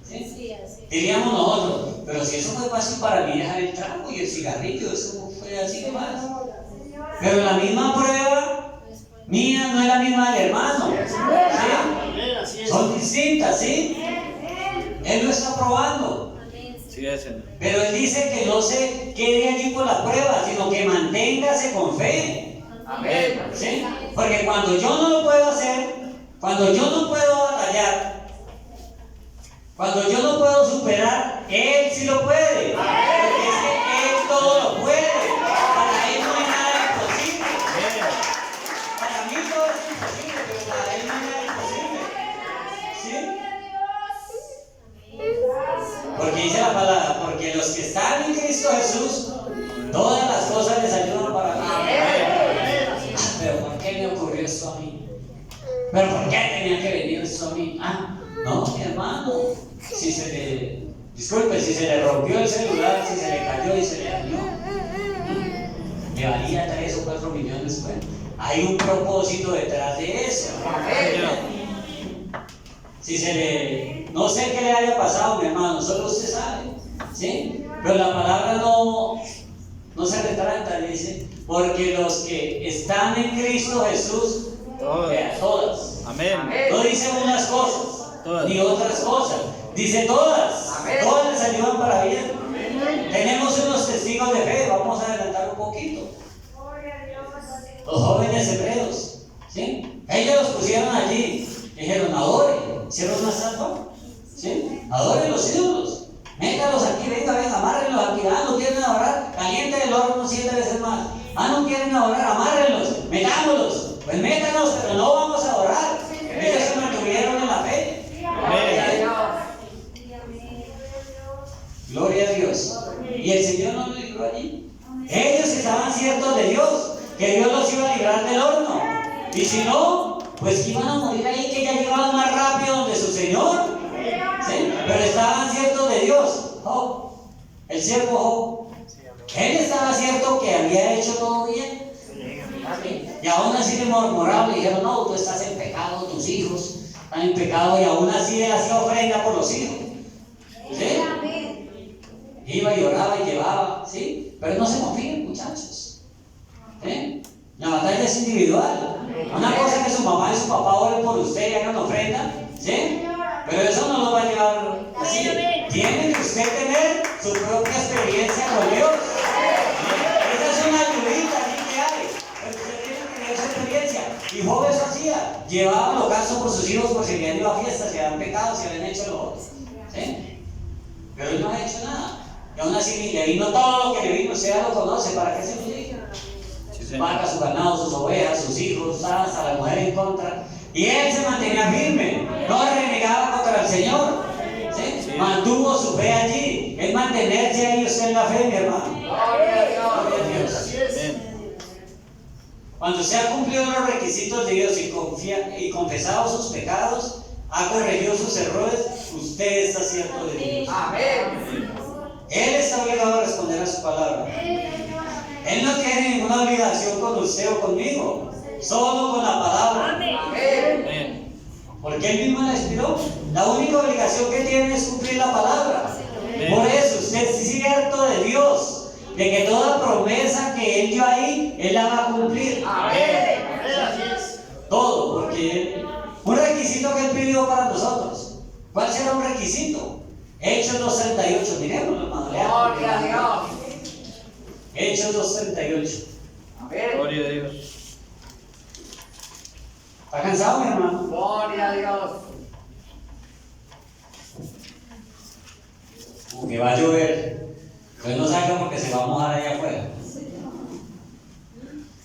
¿Sí? Diríamos nosotros, pero si eso fue fácil para mí dejar el trago y el cigarrillo, eso fue así nomás. Pero la misma prueba mía no es la misma del hermano. ¿Sí? Son distintas, ¿sí? Él lo está probando. Sí, Señor. Pero Él dice que no se quede allí por la prueba, sino que manténgase con fe. Amén. ¿Sí? Porque cuando yo no lo puedo hacer, cuando yo no puedo batallar, cuando yo no puedo superar, Él sí lo puede. Porque es que Él todo lo puede. Para Él no hay nada imposible. Para mí todo es imposible, pero para Él no hay nada imposible. ¿Sí? Porque dice la palabra, porque los que están en Cristo Jesús, todas las cosas les ayudan para mí. ¿Pero por qué tenía que venir eso a mí? Ah, no, mi hermano, si se le, disculpe, si se le rompió el celular, si se le cayó y se le dañó, le valía 3 o 4 millones, pues. Hay un propósito detrás de eso. Si se le, no sé qué le haya pasado, mi hermano, solo usted sabe, ¿sí? Pero la palabra no se retrata, dice, porque los que están en Cristo Jesús, vea, todas. Amén. No dice unas cosas, Todas. ni otras cosas, dice todas. Amén. Todas les ayudan para bien. Tenemos unos testigos de fe, vamos a adelantar un poquito. Los jóvenes hebreos, ¿sí? Ellos los pusieron allí, dijeron, adoren, hicieron una estatua, ¿sí? Adoren los ídolos, métalos aquí, venga, amárrenlos aquí, no quieren adorar, caliente el horno 7 veces más, no quieren adorar, amárrenlos, metámoslos, pues métalos, pero no vamos a adorar. Ellos se mantuvieron en la fe. Gloria a Dios. Y el Señor nos libró allí. Ellos estaban ciertos de Dios, que Dios los iba a librar del horno. Y si no, pues que iban a morir ahí, que ya llegaban más rápido donde su Señor. ¿Sí? Pero estaban ciertos de Dios. Job, el siervo Job, él estaba cierto que había hecho todo bien. Y aún así le murmuraban, le dijeron, no, tú estás en pecado, tus hijos están en pecado, y aún así él hacía ofrenda por los hijos. ¿Sí? Iba y oraba y llevaba, ¿sí? Pero no se confíen, muchachos. ¿Sí? La batalla es individual. Una cosa es que su mamá y su papá oren por usted y hagan ofrenda, ¿sí? Pero eso no lo va a llevar así. Tiene que usted tener su propia experiencia con Dios. Esa es una ayudita que hay. Pero usted tiene que tener su experiencia. Y Job eso hacía. Llevaba el ocaso por sus hijos por si habían ido a fiestas, si habían pecado, si habían hecho lo otro. ¿Sí? Pero él no ha hecho nada. Y aún así le vino todo lo que le vino, usted ya lo conoce, ¿para qué se lo diga? Sus vacas, su ganado, sus ovejas, sus hijos, hasta la mujer en contra. Y él se mantenía firme, no renegaba contra el Señor. ¿Sí? Mantuvo su fe allí. Es mantenerse ahí usted en la fe, mi hermano. Gloria a Dios. Cuando usted ha cumplido los requisitos de Dios y confesado sus pecados, ha corregido sus errores, usted está cierto de Dios. Amén. Él está obligado a responder a su palabra. Él no tiene ninguna obligación con usted o conmigo, solo con la palabra. Amén. Porque Él mismo la inspiró. La única obligación que tiene es cumplir la palabra. Por eso usted es cierto de Dios, de que toda promesa que Él dio ahí, Él la va a cumplir. Amén. Todo, porque un requisito que Él pidió para nosotros. ¿Cuál será un requisito? Hechos 2:38, miremoslo, hermano. Gloria a Dios. Hechos 2:38. Amén. Gloria a Dios. ¿Está cansado, mi hermano? Gloria a Dios. Como que va a llover. Entonces no salga porque se va a mojar allá afuera.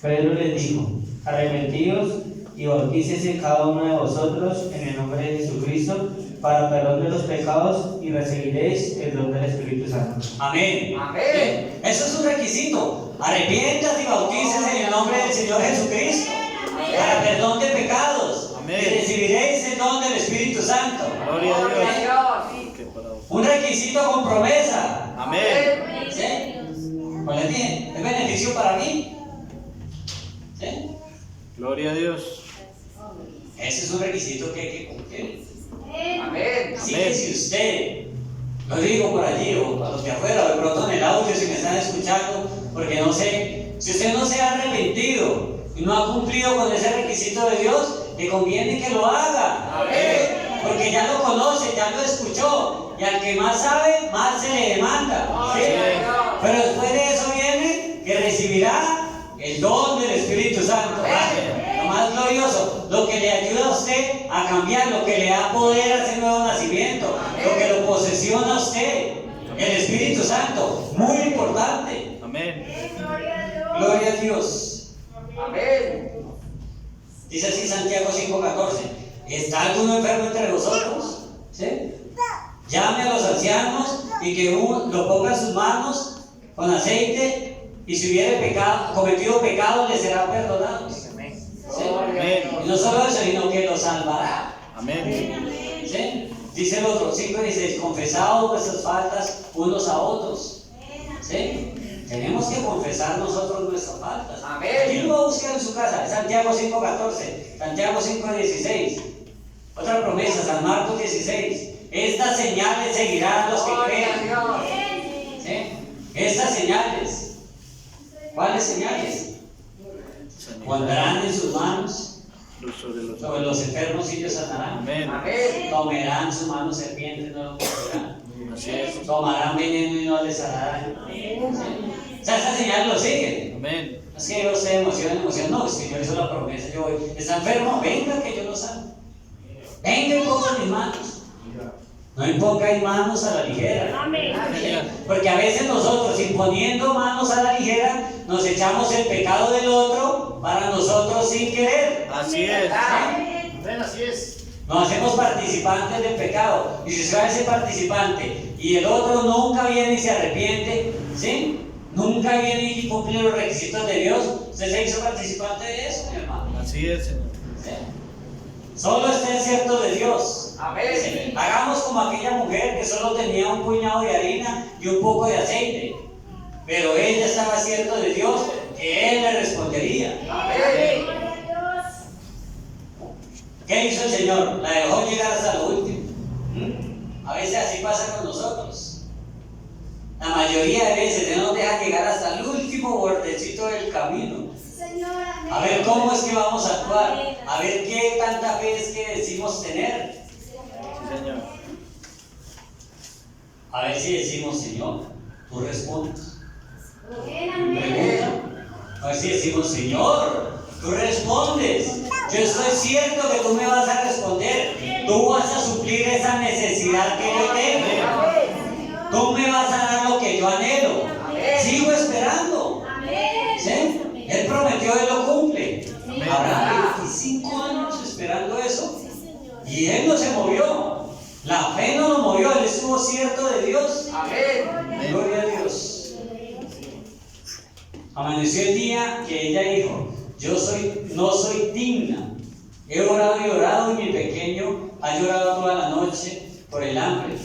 Pedro les dijo, arrepentíos y bautícese cada uno de vosotros en el nombre de Jesucristo para perdón de los pecados y recibiréis el don del Espíritu Santo. Amén. Amén. Eso es un requisito. Arrepiéntate y bautícese en el nombre del Señor Jesucristo para perdón de pecados. Amén. Y recibiréis el don del Espíritu Santo. Gloria a Gloria a Dios. Dios. Qué palabra. Un requisito con promesa. Amén. ¿Sí? Pues les dije, es beneficio para mí. ¿Sí? Gloria a Dios. Ese es un requisito que hay que cumplir. Amén. Así que si usted, lo digo por allí, o a los de afuera, o de pronto en el audio, si me están escuchando, porque no sé, si usted no se ha arrepentido y no ha cumplido con ese requisito de Dios, le conviene que lo haga. Amén. Porque ya lo conoce, ya lo escuchó, y al que más sabe, más se le demanda. ¿Sí? Pero después de eso viene que recibirá el don del Espíritu Santo. Lo más glorioso, lo que le ayuda a usted a cambiar, lo que le da poder a ese nuevo nacimiento, lo que lo posesiona a usted, el Espíritu Santo, muy importante. Amén. Gloria a Dios. Amén. Dice así Santiago 5:14. ¿Está alguno enfermo entre vosotros? ¿Sí? Llame a los ancianos y que lo ponga en sus manos con aceite, y si hubiere cometido pecado, le será perdonado. ¿Sí? Gloria a Y no Dios. solo eso, sino que los salvará. Amén. ¿Sí? Dice el otro, 5:16, confesaos vuestras faltas unos a otros. ¿Sí? Tenemos que confesar nosotros nuestras faltas. Amén. Aquí lo va a buscar en su casa, Santiago 5:14, Santiago 5:16. Otra promesa, San Marcos 16. Estas señales seguirán a los que Gloria a creen. Dios. ¿Sí? Estas señales. ¿Cuáles señales? Pondrán en sus manos sobre los enfermos y ellos sanarán. Amén. Amén. Tomarán su mano serpientes, no lo morderán. Así es. Tomarán veneno y no les hará daño. O sea, estas señales lo siguen. Amén. Es que yo se emociona. No, es que yo hice la promesa, yo voy. ¿Está enfermo? Venga que yo lo sano. Venga y ponga mis manos. No impongáis manos a la ligera. Amén. Porque a veces nosotros, imponiendo manos a la ligera, nos echamos el pecado del otro para nosotros sin querer. Así es. Amén. Así es. Nos hacemos participantes del pecado. Y si se va ese participante y el otro nunca viene y se arrepiente, ¿sí? Nunca viene y cumple los requisitos de Dios, usted se hizo participante de eso, mi hermano. Así es, Señor. ¿Sí? Solo estén ciertos de Dios. Amén. ¿Sí? Hagamos como aquella mujer que solo tenía un puñado de harina y un poco de aceite. Pero ella estaba cierta de Dios, que Él le respondería. Amén. ¿Qué hizo el Señor? La dejó llegar hasta lo último. A veces así pasa con nosotros. La mayoría de veces Él nos deja llegar hasta el último bordecito del camino. A ver cómo es que vamos a actuar. A ver qué tanta fe es que decimos tener. Sí, Señor. A ver si decimos, Señor, tú respondes. Pregunta. A ver si decimos, Señor, tú respondes. Yo estoy cierto que tú me vas a responder. Tú vas a suplir esa necesidad que yo tengo. Tú me vas a dar lo que yo anhelo. Sigo esperando. ¿Sí? Él prometió, Él lo cumple. Habrá 25 años esperando eso. Y Él no se movió. La fe no lo movió. Él estuvo cierto de Dios. Amén. Gloria a Dios. Amaneció el día que ella dijo, no soy digna. He orado y orado y mi pequeño ha llorado toda la noche por el hambre.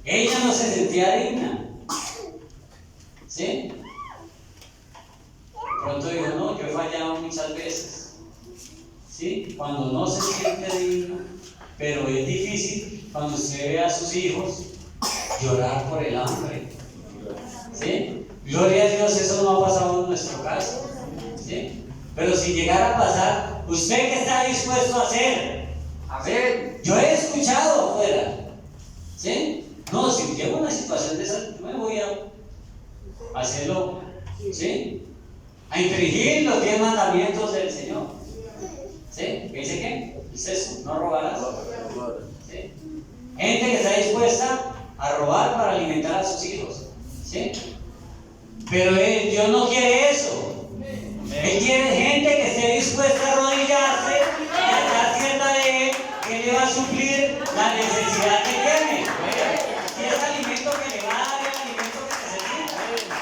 Ella no se sentía digna. ¿Sí? De pronto dijo, no, yo he fallado muchas veces. ¿Sí? Cuando no se siente digno, pero es difícil cuando usted ve a sus hijos llorar por el hambre. ¿Sí? Gloria a Dios, eso no ha pasado en nuestro caso. ¿Sí? Pero si llegara a pasar, ¿usted qué está dispuesto a hacer? Amén. Yo he escuchado afuera. ¿Sí? No, si llego a una situación de esa, yo me voy a hacerlo. ¿Sí? A infringir los 10 mandamientos del Señor. ¿Sí? ¿Qué dice qué? Es eso, no robarás. ¿Sí? Gente que está dispuesta a robar para alimentar a sus hijos. ¿Sí? Pero Dios no quiere eso. Él quiere gente que esté dispuesta a arrodillarse y a estar cierta de Él, que le va a suplir la necesidad que tiene. Si es alimento que le va a dar, el alimento que necesita.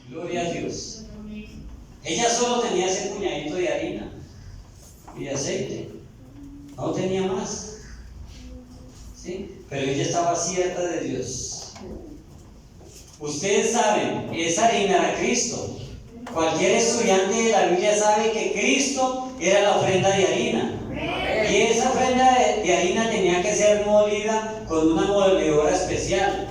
Gloria a Dios. Ella solo tenía ese puñadito de harina y de aceite. No tenía más. ¿Sí? Pero ella estaba cierta de Dios. Ustedes saben, esa harina era Cristo. Cualquier estudiante de la Biblia sabe que Cristo era la ofrenda de harina. Y esa ofrenda de harina tenía que ser molida con una moledora especial,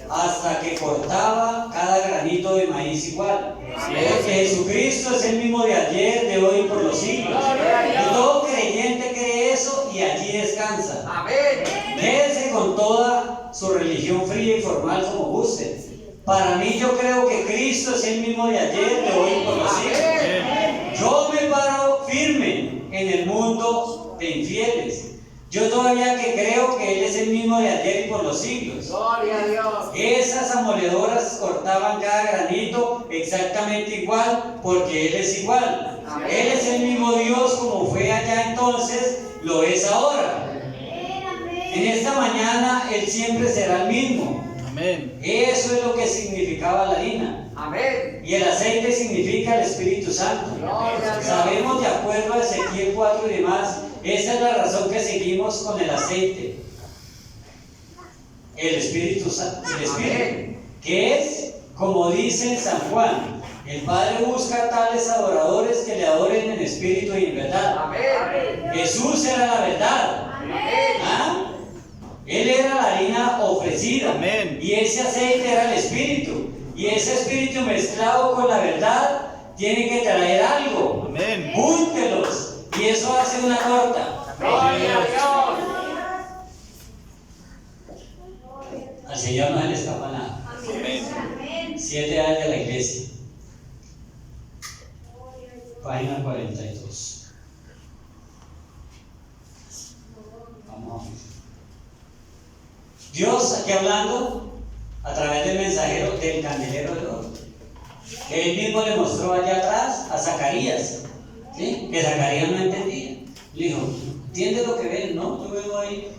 hasta que cortaba cada granito de maíz igual. Porque Jesucristo es el mismo de ayer, de hoy y por los siglos. Y todo creyente cree eso y allí descansa. Amén. Quédese con toda su religión fría y formal como guste. Para mí, yo creo que Cristo es el mismo de ayer, de hoy y por los siglos. Yo me paro firme en el mundo de infieles. Yo todavía que creo que Él es el mismo de ayer y por los siglos. Gloria a Dios. Esas amoledoras cortaban cada granito exactamente igual, porque Él es igual. Él es el mismo Dios como fue allá entonces, lo es ahora. En esta mañana Él siempre será el mismo. Amén. Eso es lo que significaba la harina. Amén. Y el aceite significa el Espíritu Santo. Gloria a Dios. Sabemos de acuerdo a Ezequiel 4 y demás, esa es la razón que seguimos con el aceite. El Espíritu Santo, el Espíritu, Amén. que es, como dice San Juan, el Padre busca tales adoradores que le adoren en espíritu y en verdad. Amén. Jesús era la verdad. Amén. ¿Ah? Él era la harina ofrecida. Amén. Y ese aceite era el Espíritu. Y ese Espíritu mezclado con la verdad tiene que traer algo. Amén. Júntelos. Y eso hace una torta. Gloria a Dios. Al Señor no se le escapa nada. Amén. 7 años de la iglesia. Página 42. Vamos a ver. Dios aquí hablando a través del mensajero del candelero de oro, que él mismo le mostró allá atrás a Zacarías, ¿sí? Que Zacarías no entendía. Le dijo, ¿entiendes lo que ven? No, yo veo ahí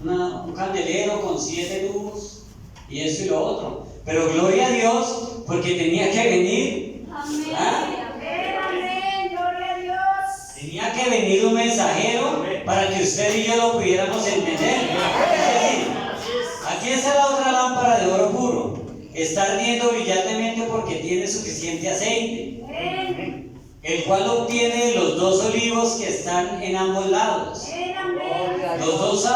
un candelero con 7 tubos y eso y lo otro. Pero gloria a Dios, porque tenía que venir. Amén. ¿Ah? Amén. Amén. Gloria a Dios. Tenía que venir un mensajero para que usted y yo lo pudiéramos entender. Es decir, aquí está la otra lámpara de oro puro. Está ardiendo brillantemente porque tiene suficiente aceite, Amén. el cual obtiene de los 2 olivos que están en ambos lados. Amén. Los 2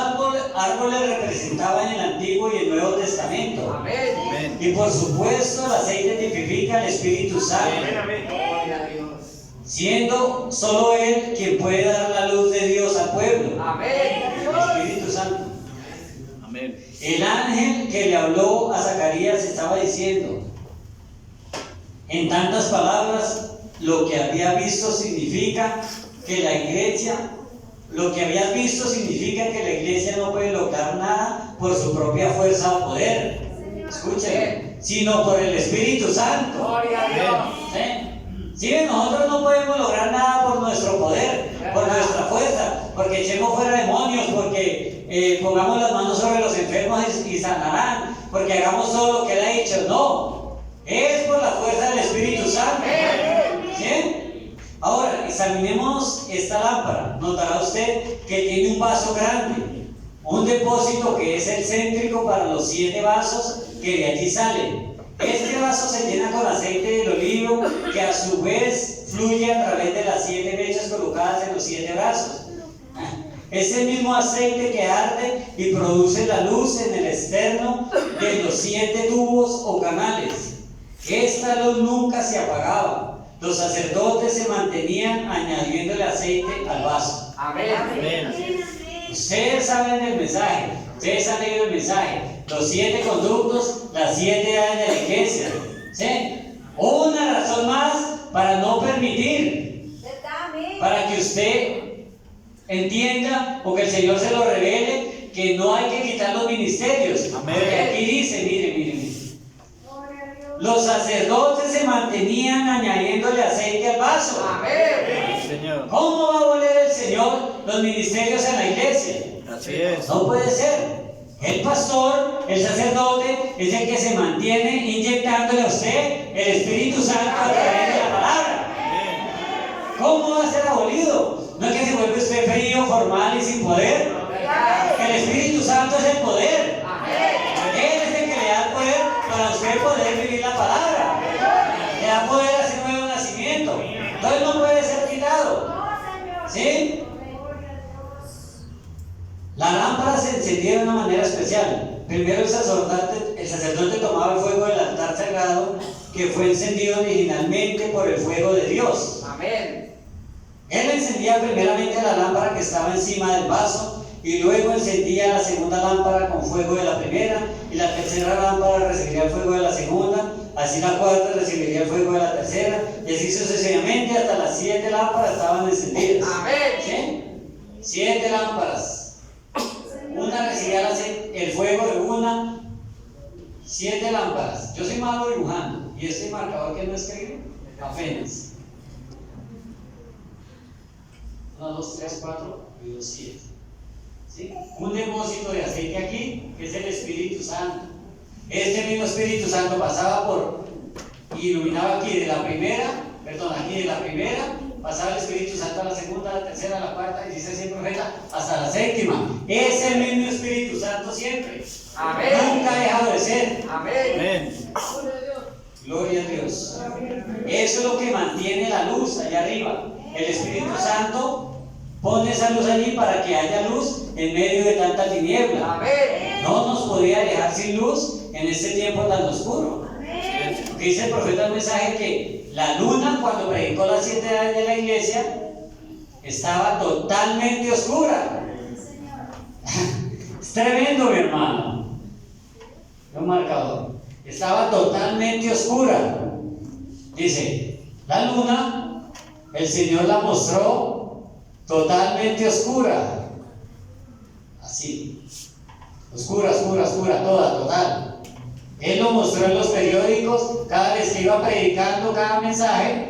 árboles representaban el Antiguo y el Nuevo Testamento. Amén. Amén. Y por supuesto, el aceite tipifica al Espíritu Santo, Gloria a Dios. siendo solo Él quien puede dar la luz de Dios al pueblo. Amén. El Espíritu Santo. Amén. El ángel que le habló a Zacarías estaba diciendo, en tantas palabras, lo que había visto significa que la iglesia, lo que habías visto significa que la iglesia no puede lograr nada por su propia fuerza o poder. Escuchen, sino por el Espíritu Santo. Gloria a Dios. ¿Sí? ¿Sí? Nosotros no podemos lograr nada por nuestro poder, por nuestra fuerza, porque echemos fuera demonios, porque pongamos las manos sobre los enfermos y sanarán, porque hagamos todo lo que Él ha dicho. No, es por la fuerza del Espíritu Santo. ¿Sí? Ahora, examinemos esta lámpara. Notará usted que tiene un vaso grande, un depósito que es el céntrico para los 7 vasos que de allí salen. Este vaso se llena con aceite del olivo, que a su vez fluye a través de las 7 mechas colocadas en los 7 brazos. Es el mismo aceite que arde y produce la luz en el externo de los 7 tubos o canales. Esta luz nunca se apagaba. Los sacerdotes se mantenían añadiéndole aceite al vaso. Amén. Amén. Ustedes saben el mensaje, ustedes han leído el mensaje, los 7 conductos, las 7 áreas de la iglesia. ¿Sí? Una razón más para no permitir, Amén. para que usted entienda o que el Señor se lo revele, que no hay que quitar los ministerios. Amén. Porque aquí dice, mire. Gloria a Dios. Los sacerdotes se mantenían añadiéndole aceite al vaso. Amén. Señor. ¿Cómo va a volver el Señor los ministerios en la iglesia? Así es. No puede ser. El pastor, el sacerdote, es el que se mantiene inyectándole a usted el Espíritu Santo a través de la palabra. Amén. ¿Cómo va a ser abolido? ¿No es que se vuelve usted frío, formal y sin poder? El Espíritu Santo es el poder. Él es el que le da el poder para usted poder vivir la palabra. Le da poder a ese nuevo nacimiento. Entonces no puede ser quitado. ¿Sí? La lámpara se encendía de una manera especial. Primero el sacerdote tomaba el fuego del altar sagrado, que fue encendido originalmente por el fuego de Dios. Amén. Él encendía primeramente la lámpara que estaba encima del vaso, y luego encendía la segunda lámpara con fuego de la primera, y la tercera lámpara recibiría el fuego de la segunda, así la cuarta recibiría el fuego de la tercera, y así sucesivamente hasta las 7 lámparas estaban encendidas. Amén. ¿Sí? 7 lámparas. Una recibía el fuego de una, 7 lámparas. Yo soy malo dibujando, y este marcador que no escribo, apenas. 1, 2, 3, 4 y 2, 7. ¿Sí? Un depósito de aceite aquí, que es el Espíritu Santo. Este mismo Espíritu Santo pasaba por y iluminaba aquí de la primera, pasaba el Espíritu Santo a la segunda, a la tercera, a la cuarta, y dice así el profeta, hasta la séptima. Es el mismo Espíritu Santo siempre. Amén. Nunca ha dejado de ser. Amén. Amén. Gloria a Dios. Eso es lo que mantiene la luz allá arriba. El Espíritu Santo pone esa luz allí para que haya luz en medio de tanta tiniebla. Amén. No nos podía dejar sin luz en este tiempo tan oscuro. Dice el profeta en el mensaje que la luna, cuando predicó las 7 edades de la iglesia, estaba totalmente oscura. Es tremendo, mi hermano. Un marcador. Estaba totalmente oscura. Dice, la luna, el Señor la mostró totalmente oscura. Así. Oscura, toda, total. Él lo mostró en los periódicos, cada vez que iba predicando cada mensaje,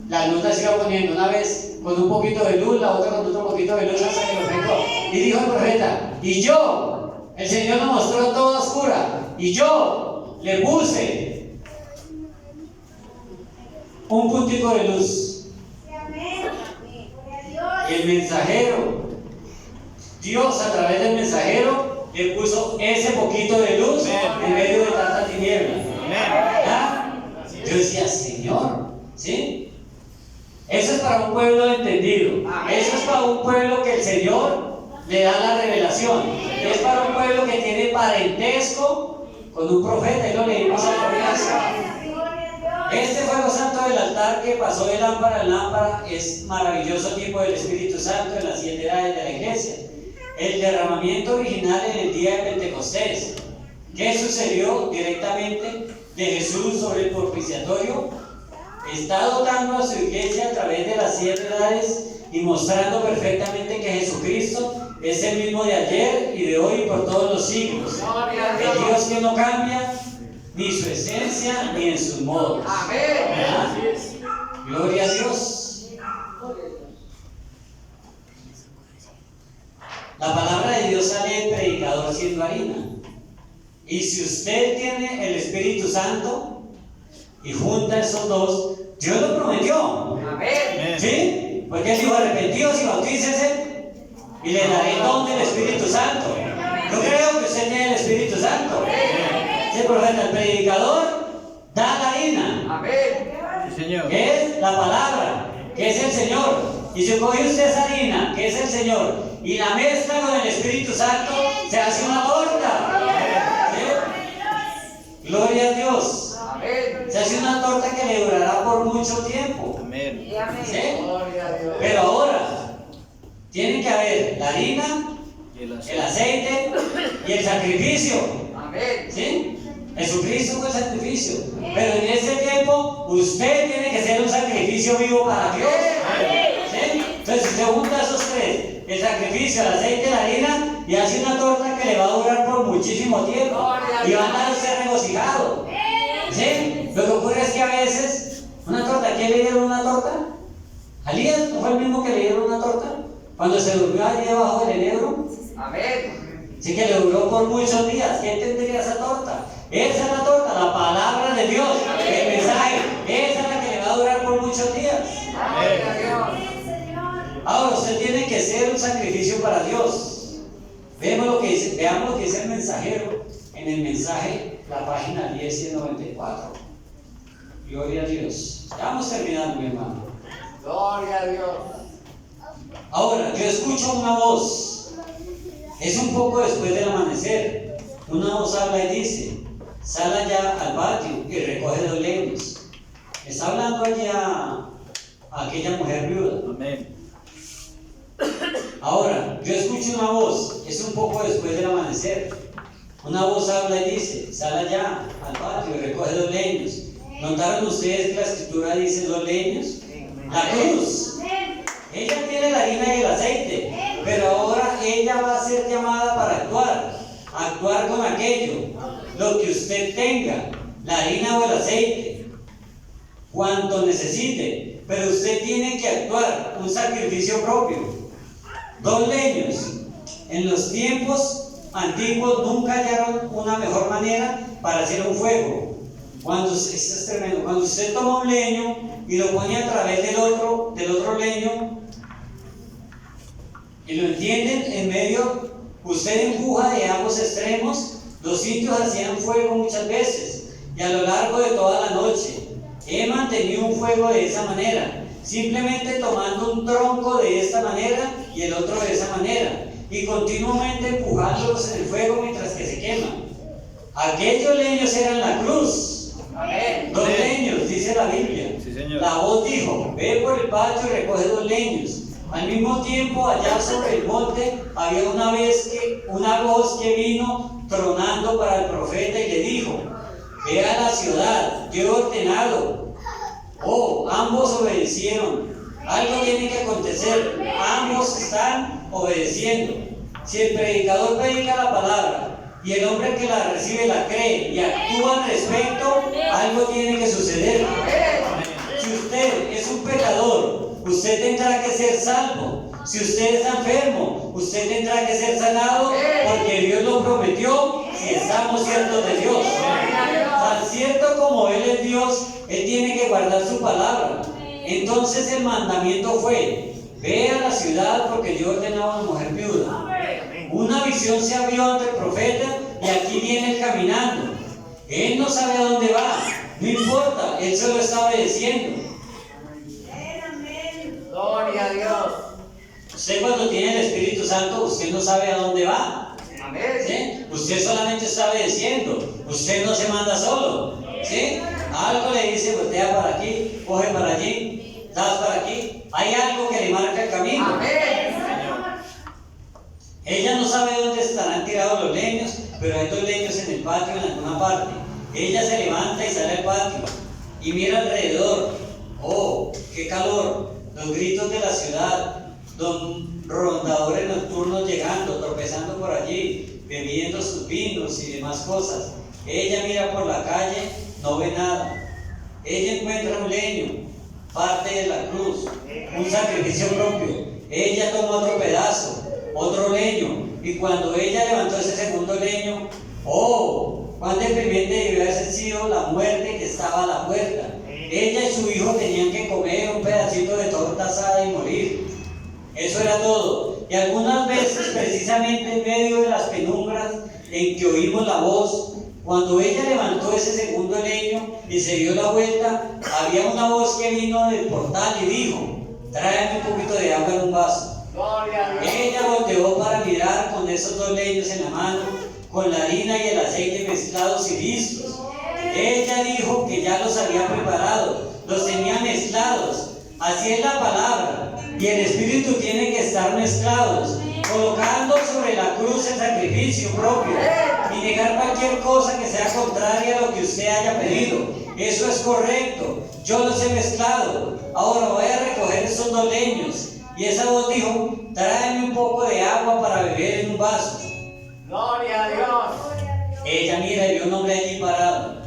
la luz la se iba poniendo, una vez con un poquito de luz, la otra con otro poquito de luz, hasta que lo pegó. Y dijo el profeta, y yo, el Señor lo mostró toda oscura, y yo le puse un puntico de luz. Y el mensajero, Dios a través del mensajero, le puso ese poquito de luz en medio de tanta tiniebla. ¿Ah? Yo decía, Señor, ¿sí? Eso es para un pueblo entendido. Eso es para un pueblo que el Señor le da la revelación. Es para un pueblo que tiene parentesco con un profeta, y lo leímos al comienzo. Este fuego santo del altar que pasó de lámpara en lámpara es maravilloso tipo del Espíritu Santo en las 7 edades de la iglesia. El derramamiento original en el día de Pentecostés, que sucedió directamente de Jesús sobre el propiciatorio, está dotando a su iglesia a través de las 7 edades y mostrando perfectamente que Jesucristo es el mismo de ayer y de hoy y por todos los siglos. El Dios que no cambia ni su esencia ni en sus modos. ¿Verdad? Gloria a Dios. La palabra de Dios sale del predicador siendo harina. Y si usted tiene el Espíritu Santo y junta esos dos, Dios lo prometió. Amén. ¿Sí? Porque Él dijo, arrepentíos y bautícese y le daré el don del Espíritu Santo. Yo creo que usted tiene el Espíritu Santo. Sí, profeta, el predicador da la harina. Amén. Sí, Señor. Que es la palabra, que es el Señor. Y si coge usted esa harina, que es el Señor, y la mezcla con el Espíritu Santo, se hace una torta. ¿Sí? Gloria a Dios. Amén. Se hace una torta que le durará por mucho tiempo. Amén. ¿Sí? Gloria a Dios. Pero ahora, tiene que haber la harina, Y el el aceite y el sacrificio. Amén. ¿Sí? Jesucristo fue el sacrificio. Pero en ese tiempo, usted tiene que ser un sacrificio vivo para Dios. ¿Sí? Entonces, si usted junta esos tres, el sacrificio, el aceite, la harina, y hace una torta que le va a durar por muchísimo tiempo. Y va a andar usted regocijado. ¿Sí? Lo que ocurre es que a veces, una torta, ¿quién le dieron una torta? ¿Alías no fue el mismo que le dieron una torta? Cuando se durmió allí debajo del enebro. Amén. Sí, que le duró por muchos días. ¿Quién tendría esa torta? Esa es la torta, la palabra de Dios, el mensaje. Esa es la que le va a durar por muchos días. Gloria a Dios. Ahora usted tiene que ser un sacrificio para Dios. Veamos lo que dice el mensajero en el mensaje, la página 10 y 94. Gloria a Dios. Ya vamos terminando, mi hermano. Gloria a Dios. Ahora, yo escucho una voz. Es un poco después del amanecer. Una voz habla y dice: sal allá al patio y recoge 2 leños. Está hablando allá a aquella mujer viuda. Amén. Ahora, yo escucho una voz, es un poco después del amanecer. Una voz habla y dice: sal allá al patio y recoge 2 leños. ¿Notaron ustedes que la escritura dice 2 leños? La cruz. Ella tiene la harina y el aceite, pero ahora ella va a ser llamada para actuar con aquello, lo que usted tenga, la harina o el aceite, cuanto necesite, pero usted tiene que actuar, un sacrificio propio. 2 leños. En los tiempos antiguos nunca hallaron una mejor manera para hacer un fuego. Esto es tremendo, cuando usted toma un leño y lo pone a través del otro leño, y lo entienden, en medio, usted empuja de ambos extremos, los sitios hacían fuego muchas veces, y a lo largo de toda la noche, he mantenido un fuego de esa manera, simplemente tomando un tronco de esta manera y el otro de esa manera, y continuamente empujándolos en el fuego mientras que se queman. Aquellos leños eran la cruz. Amén. 2 leños, dice la Biblia. Sí, señor. La voz dijo, ve por el patio y recoge 2 leños. Al mismo tiempo, allá sobre el monte, había una voz que vino tronando para el profeta y le dijo, ve a la ciudad, yo he ordenado. Oh, ambos obedecieron. Algo tiene que acontecer. Ambos están obedeciendo. Si el predicador predica la palabra y el hombre que la recibe la cree y actúa al respecto, algo tiene que suceder. Si usted es un pecador, usted tendrá que ser salvo. Si usted está enfermo, usted tendrá que ser sanado porque Dios lo prometió si estamos ciertos de Dios. Tan cierto como Él es Dios, Él tiene que guardar su palabra. Entonces el mandamiento fue, ve a la ciudad porque yo ordenaba a una mujer viuda. Una visión se abrió ante el profeta y aquí viene él caminando. Él no sabe a dónde va, no importa, él solo está obedeciendo. Gloria a Dios. Usted cuando tiene el Espíritu Santo, usted no sabe a dónde va. Amén. ¿Sí? Usted solamente está obedeciendo, usted no se manda solo. ¿Sí? Algo le dice, voltea para aquí, coge para allí, das para aquí. Hay algo que le marca el camino. Amén. Ella no sabe dónde estarán tirados los leños, pero hay 2 leños en el patio en alguna parte. Ella se levanta y sale al patio y mira alrededor. ¡Oh, qué calor! Los gritos de la ciudad, los rondadores nocturnos llegando, tropezando por allí, bebiendo sus vinos y demás cosas. Ella mira por la calle, no ve nada. Ella encuentra un leño, parte de la cruz, un sacrificio propio. Ella toma otro pedazo, otro leño, y cuando ella levantó ese segundo leño, ¡oh! Cuán deprimente debió haber sido la muerte que estaba a la puerta. Ella y su hijo tenían que comer un pedacito de torta asada y morir. Eso era todo. Y algunas veces, precisamente en medio de las penumbras en que oímos la voz, cuando ella levantó ese segundo leño y se dio la vuelta, había una voz que vino del portal y dijo, tráeme un poquito de agua en un vaso. Gloria a Dios. Ella volteó para mirar con esos 2 leños en la mano, con la harina y el aceite mezclados y listos. Ella dijo que ya los había preparado, los tenía mezclados. Así es la palabra. Y el Espíritu tiene que estar mezclados, colocando sobre la cruz el sacrificio propio y negar cualquier cosa que sea contraria a lo que usted haya pedido. Eso es correcto. Yo los he mezclado. Ahora voy a recoger esos 2 leños. Y esa voz dijo, tráeme un poco de agua para beber en un vaso. Gloria a Dios. Ella mira y vio un hombre allí parado,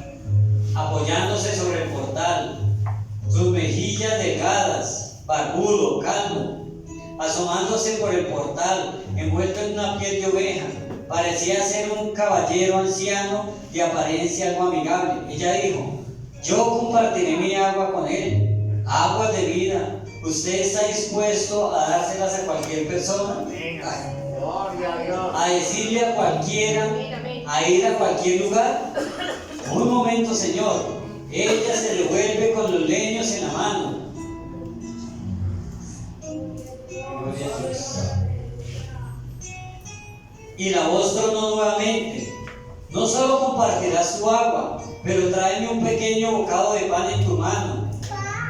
apoyándose sobre el portal, sus mejillas delgadas, barbudo, calmo, asomándose por el portal, envuelto en una piel de oveja. Parecía ser un caballero anciano de apariencia algo amigable. Ella dijo, yo compartiré mi agua con él, aguas de vida. ¿Usted está dispuesto a dárselas a cualquier persona? Gloria a Dios. A decirle a cualquiera, a ir a cualquier lugar. Un momento, Señor. Ella se devuelve con los leños en la mano. Gloria a Dios. Y la voz tronó nuevamente. No solo compartirás tu agua, pero tráeme un pequeño bocado de pan en tu mano.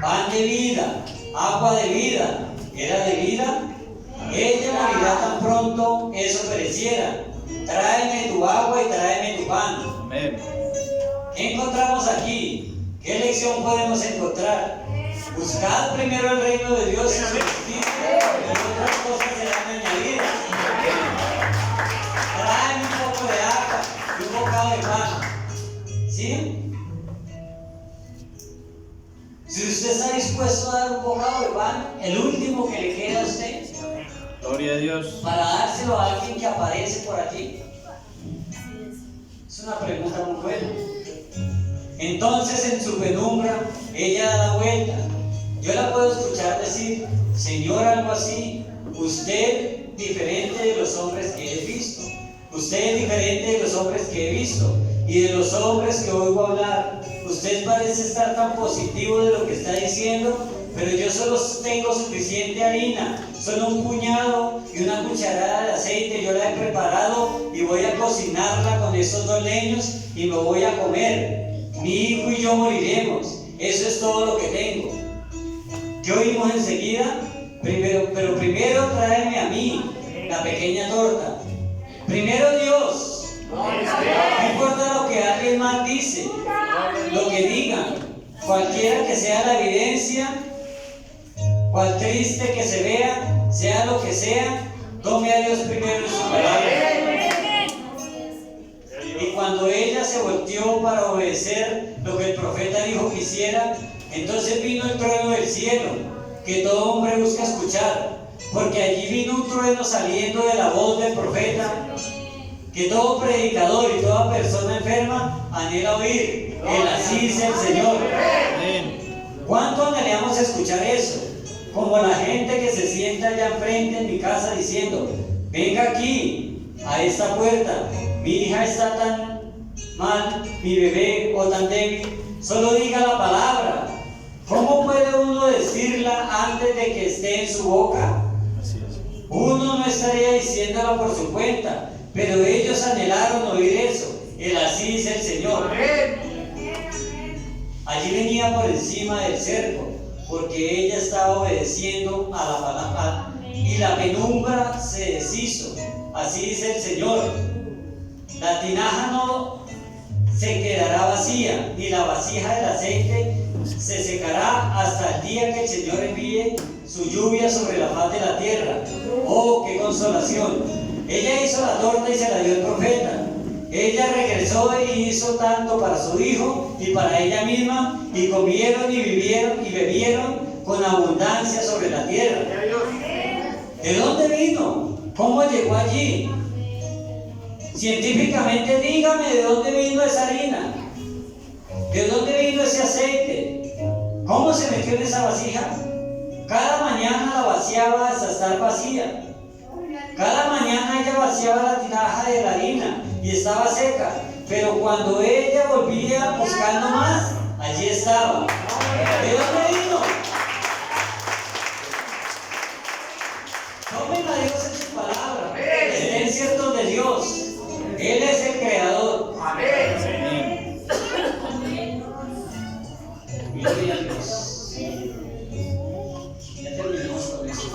Pan de vida, agua de vida. ¿Era de vida? Ella morirá tan pronto eso pereciera. Tráeme tu agua y tráeme tu pan. Amén. ¿Qué encontramos aquí? ¿Qué lección podemos encontrar? Buscad primero el reino de Dios y su justicia, y otras cosas serán añadidas. Tráeme un poco de agua y un bocado de pan. ¿Sí? Si usted está dispuesto a dar un bocado de pan, el último que le queda a usted, Gloria a Dios. para dárselo a alguien que aparece por allí, es una pregunta muy buena. Entonces en su penumbra ella da la vuelta. Yo la puedo escuchar decir: Señor, algo así, usted diferente de los hombres que he visto, usted es diferente de los hombres que he visto y de los hombres que oigo hablar. Usted parece estar tan positivo de lo que está diciendo, pero yo solo tengo suficiente harina, solo un puñado y una cucharada de aceite. Yo la he preparado y voy a cocinarla con esos 2 leños y me voy a comer. Mi hijo y yo moriremos. Eso es todo lo que tengo. ¿Qué oímos enseguida? Pero primero tráeme a mí la pequeña torta. Primero Dios. No importa lo que alguien más dice, lo que digan, cualquiera que sea la evidencia, cual triste que se vea, sea lo que sea, tome a Dios primero en su palabra. Y cuando ella se volteó para obedecer lo que el profeta dijo que hiciera, entonces vino el trueno del cielo, que todo hombre busca escuchar, porque allí vino un trueno saliendo de la voz del profeta, que todo predicador y toda persona enferma anhela oír. El así dice el Señor. ¿Cuánto anhelamos escuchar eso? Como la gente que se sienta allá enfrente en mi casa diciendo: venga aquí, a esta puerta, mi hija está tan mal, mi bebé o tan débil, solo diga la palabra. ¿Cómo puede uno decirla antes de que esté en su boca? Uno no estaría diciéndola por su cuenta, pero ellos anhelaron oír eso. El así dice el Señor. Allí venía por encima del cerco, porque ella estaba obedeciendo a la palabra, y la penumbra se deshizo. Así dice el Señor. La tinaja no se quedará vacía, ni la vasija del aceite se secará hasta el día que el Señor envíe su lluvia sobre la faz de la tierra. ¡Oh, qué consolación! Ella hizo la torta y se la dio el profeta. Ella regresó y hizo tanto para su hijo y para ella misma, y comieron y bebieron con abundancia sobre la tierra. ¿De dónde vino? ¿Cómo llegó allí? Científicamente dígame de dónde vino esa harina, de dónde vino ese aceite, cómo se metió en esa vasija. Cada mañana la vaciaba hasta estar vacía. Cada mañana ella vaciaba la tinaja de la harina y estaba seca, pero cuando ella volvía buscando más, allí estaba. ¿De dónde vino? Tomen a Dios en su palabra, estén ciertos de Dios. Él es el creador. Amén. Gloria a Dios. Ya terminamos con eso.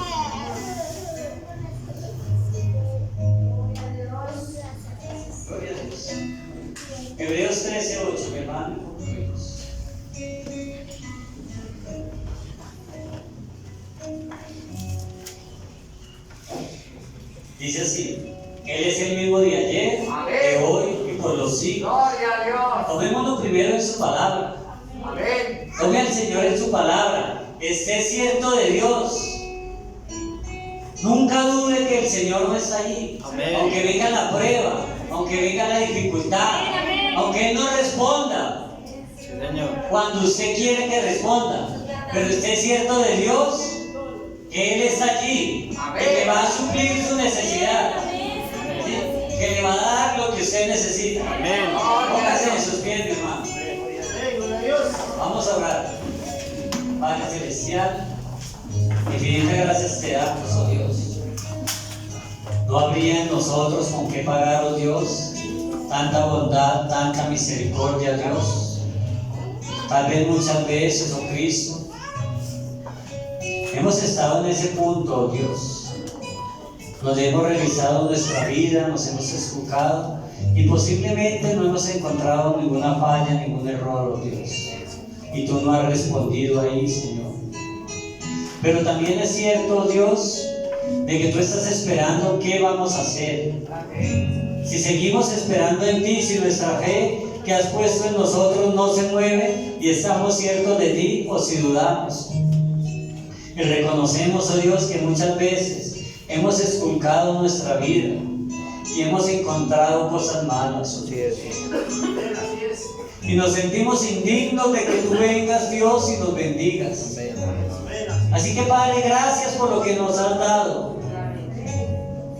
Gloria a Dios. Hebreos 13:8, mi hermano. Dice así: Él es el mismo de ayer, de hoy y por los siglos. Gloria a Dios. Tomémonos primero en su palabra. Amén. Tome al Señor en su palabra. Esté cierto de Dios. Nunca dude que el Señor no está allí. Amén. Aunque venga la prueba, aunque venga la dificultad, aunque Él no responda Sí, Señor. cuando usted quiere que responda, pero esté cierto de Dios, que Él está allí, que le va a suplir su necesidad, ¿sí? Que le va a dar lo que usted necesita. Amén. Póngase en sus pies, mi hermano. Vamos a orar. Padre Celestial, infinitas gracias te damos, oh Dios. No habría en nosotros con qué pagar, oh Dios, tanta bondad, tanta misericordia, Dios. Tal vez muchas veces, oh Cristo, hemos estado en ese punto, oh Dios. Nos hemos revisado nuestra vida, nos hemos escuchado y posiblemente no hemos encontrado ninguna falla, ningún error, oh Dios. Y tú no has respondido ahí, Señor. Pero también es cierto, oh Dios, de que tú estás esperando qué vamos a hacer. Si seguimos esperando en ti, si nuestra fe que has puesto en nosotros no se mueve y estamos ciertos de ti, o si dudamos. Y reconocemos, oh Dios, que muchas veces hemos esculcado nuestra vida y hemos encontrado cosas malas, oh Dios. y nos sentimos indignos de que tú vengas, Dios, y nos bendigas. Así que, Padre, gracias por lo que nos has dado.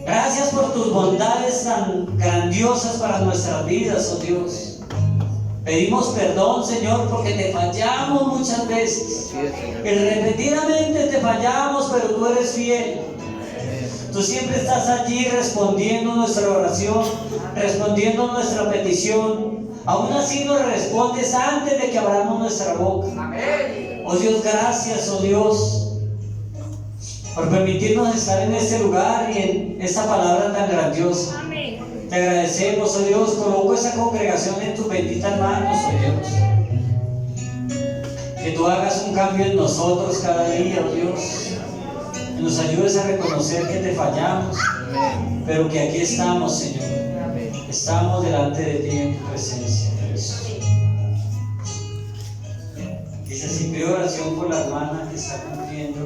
Gracias por tus bondades tan grandiosas para nuestras vidas, oh Dios. Pedimos perdón, Señor, porque te fallamos muchas veces. Y repetidamente te fallamos, pero tú eres fiel. Tú siempre estás allí respondiendo nuestra oración, respondiendo nuestra petición. Aún así nos respondes antes de que abramos nuestra boca. Amén. Oh Dios, gracias, oh Dios, por permitirnos estar en este lugar y en esta palabra tan grandiosa. Te agradecemos, oh Dios, coloco esa congregación en tus benditas manos, oh Dios. Que tú hagas un cambio en nosotros cada día, oh Dios. Que nos ayudes a reconocer que te fallamos, pero que aquí estamos, Señor. Estamos delante de ti en tu presencia, Jesús. Dice así, pido oración por la hermana que está cumpliendo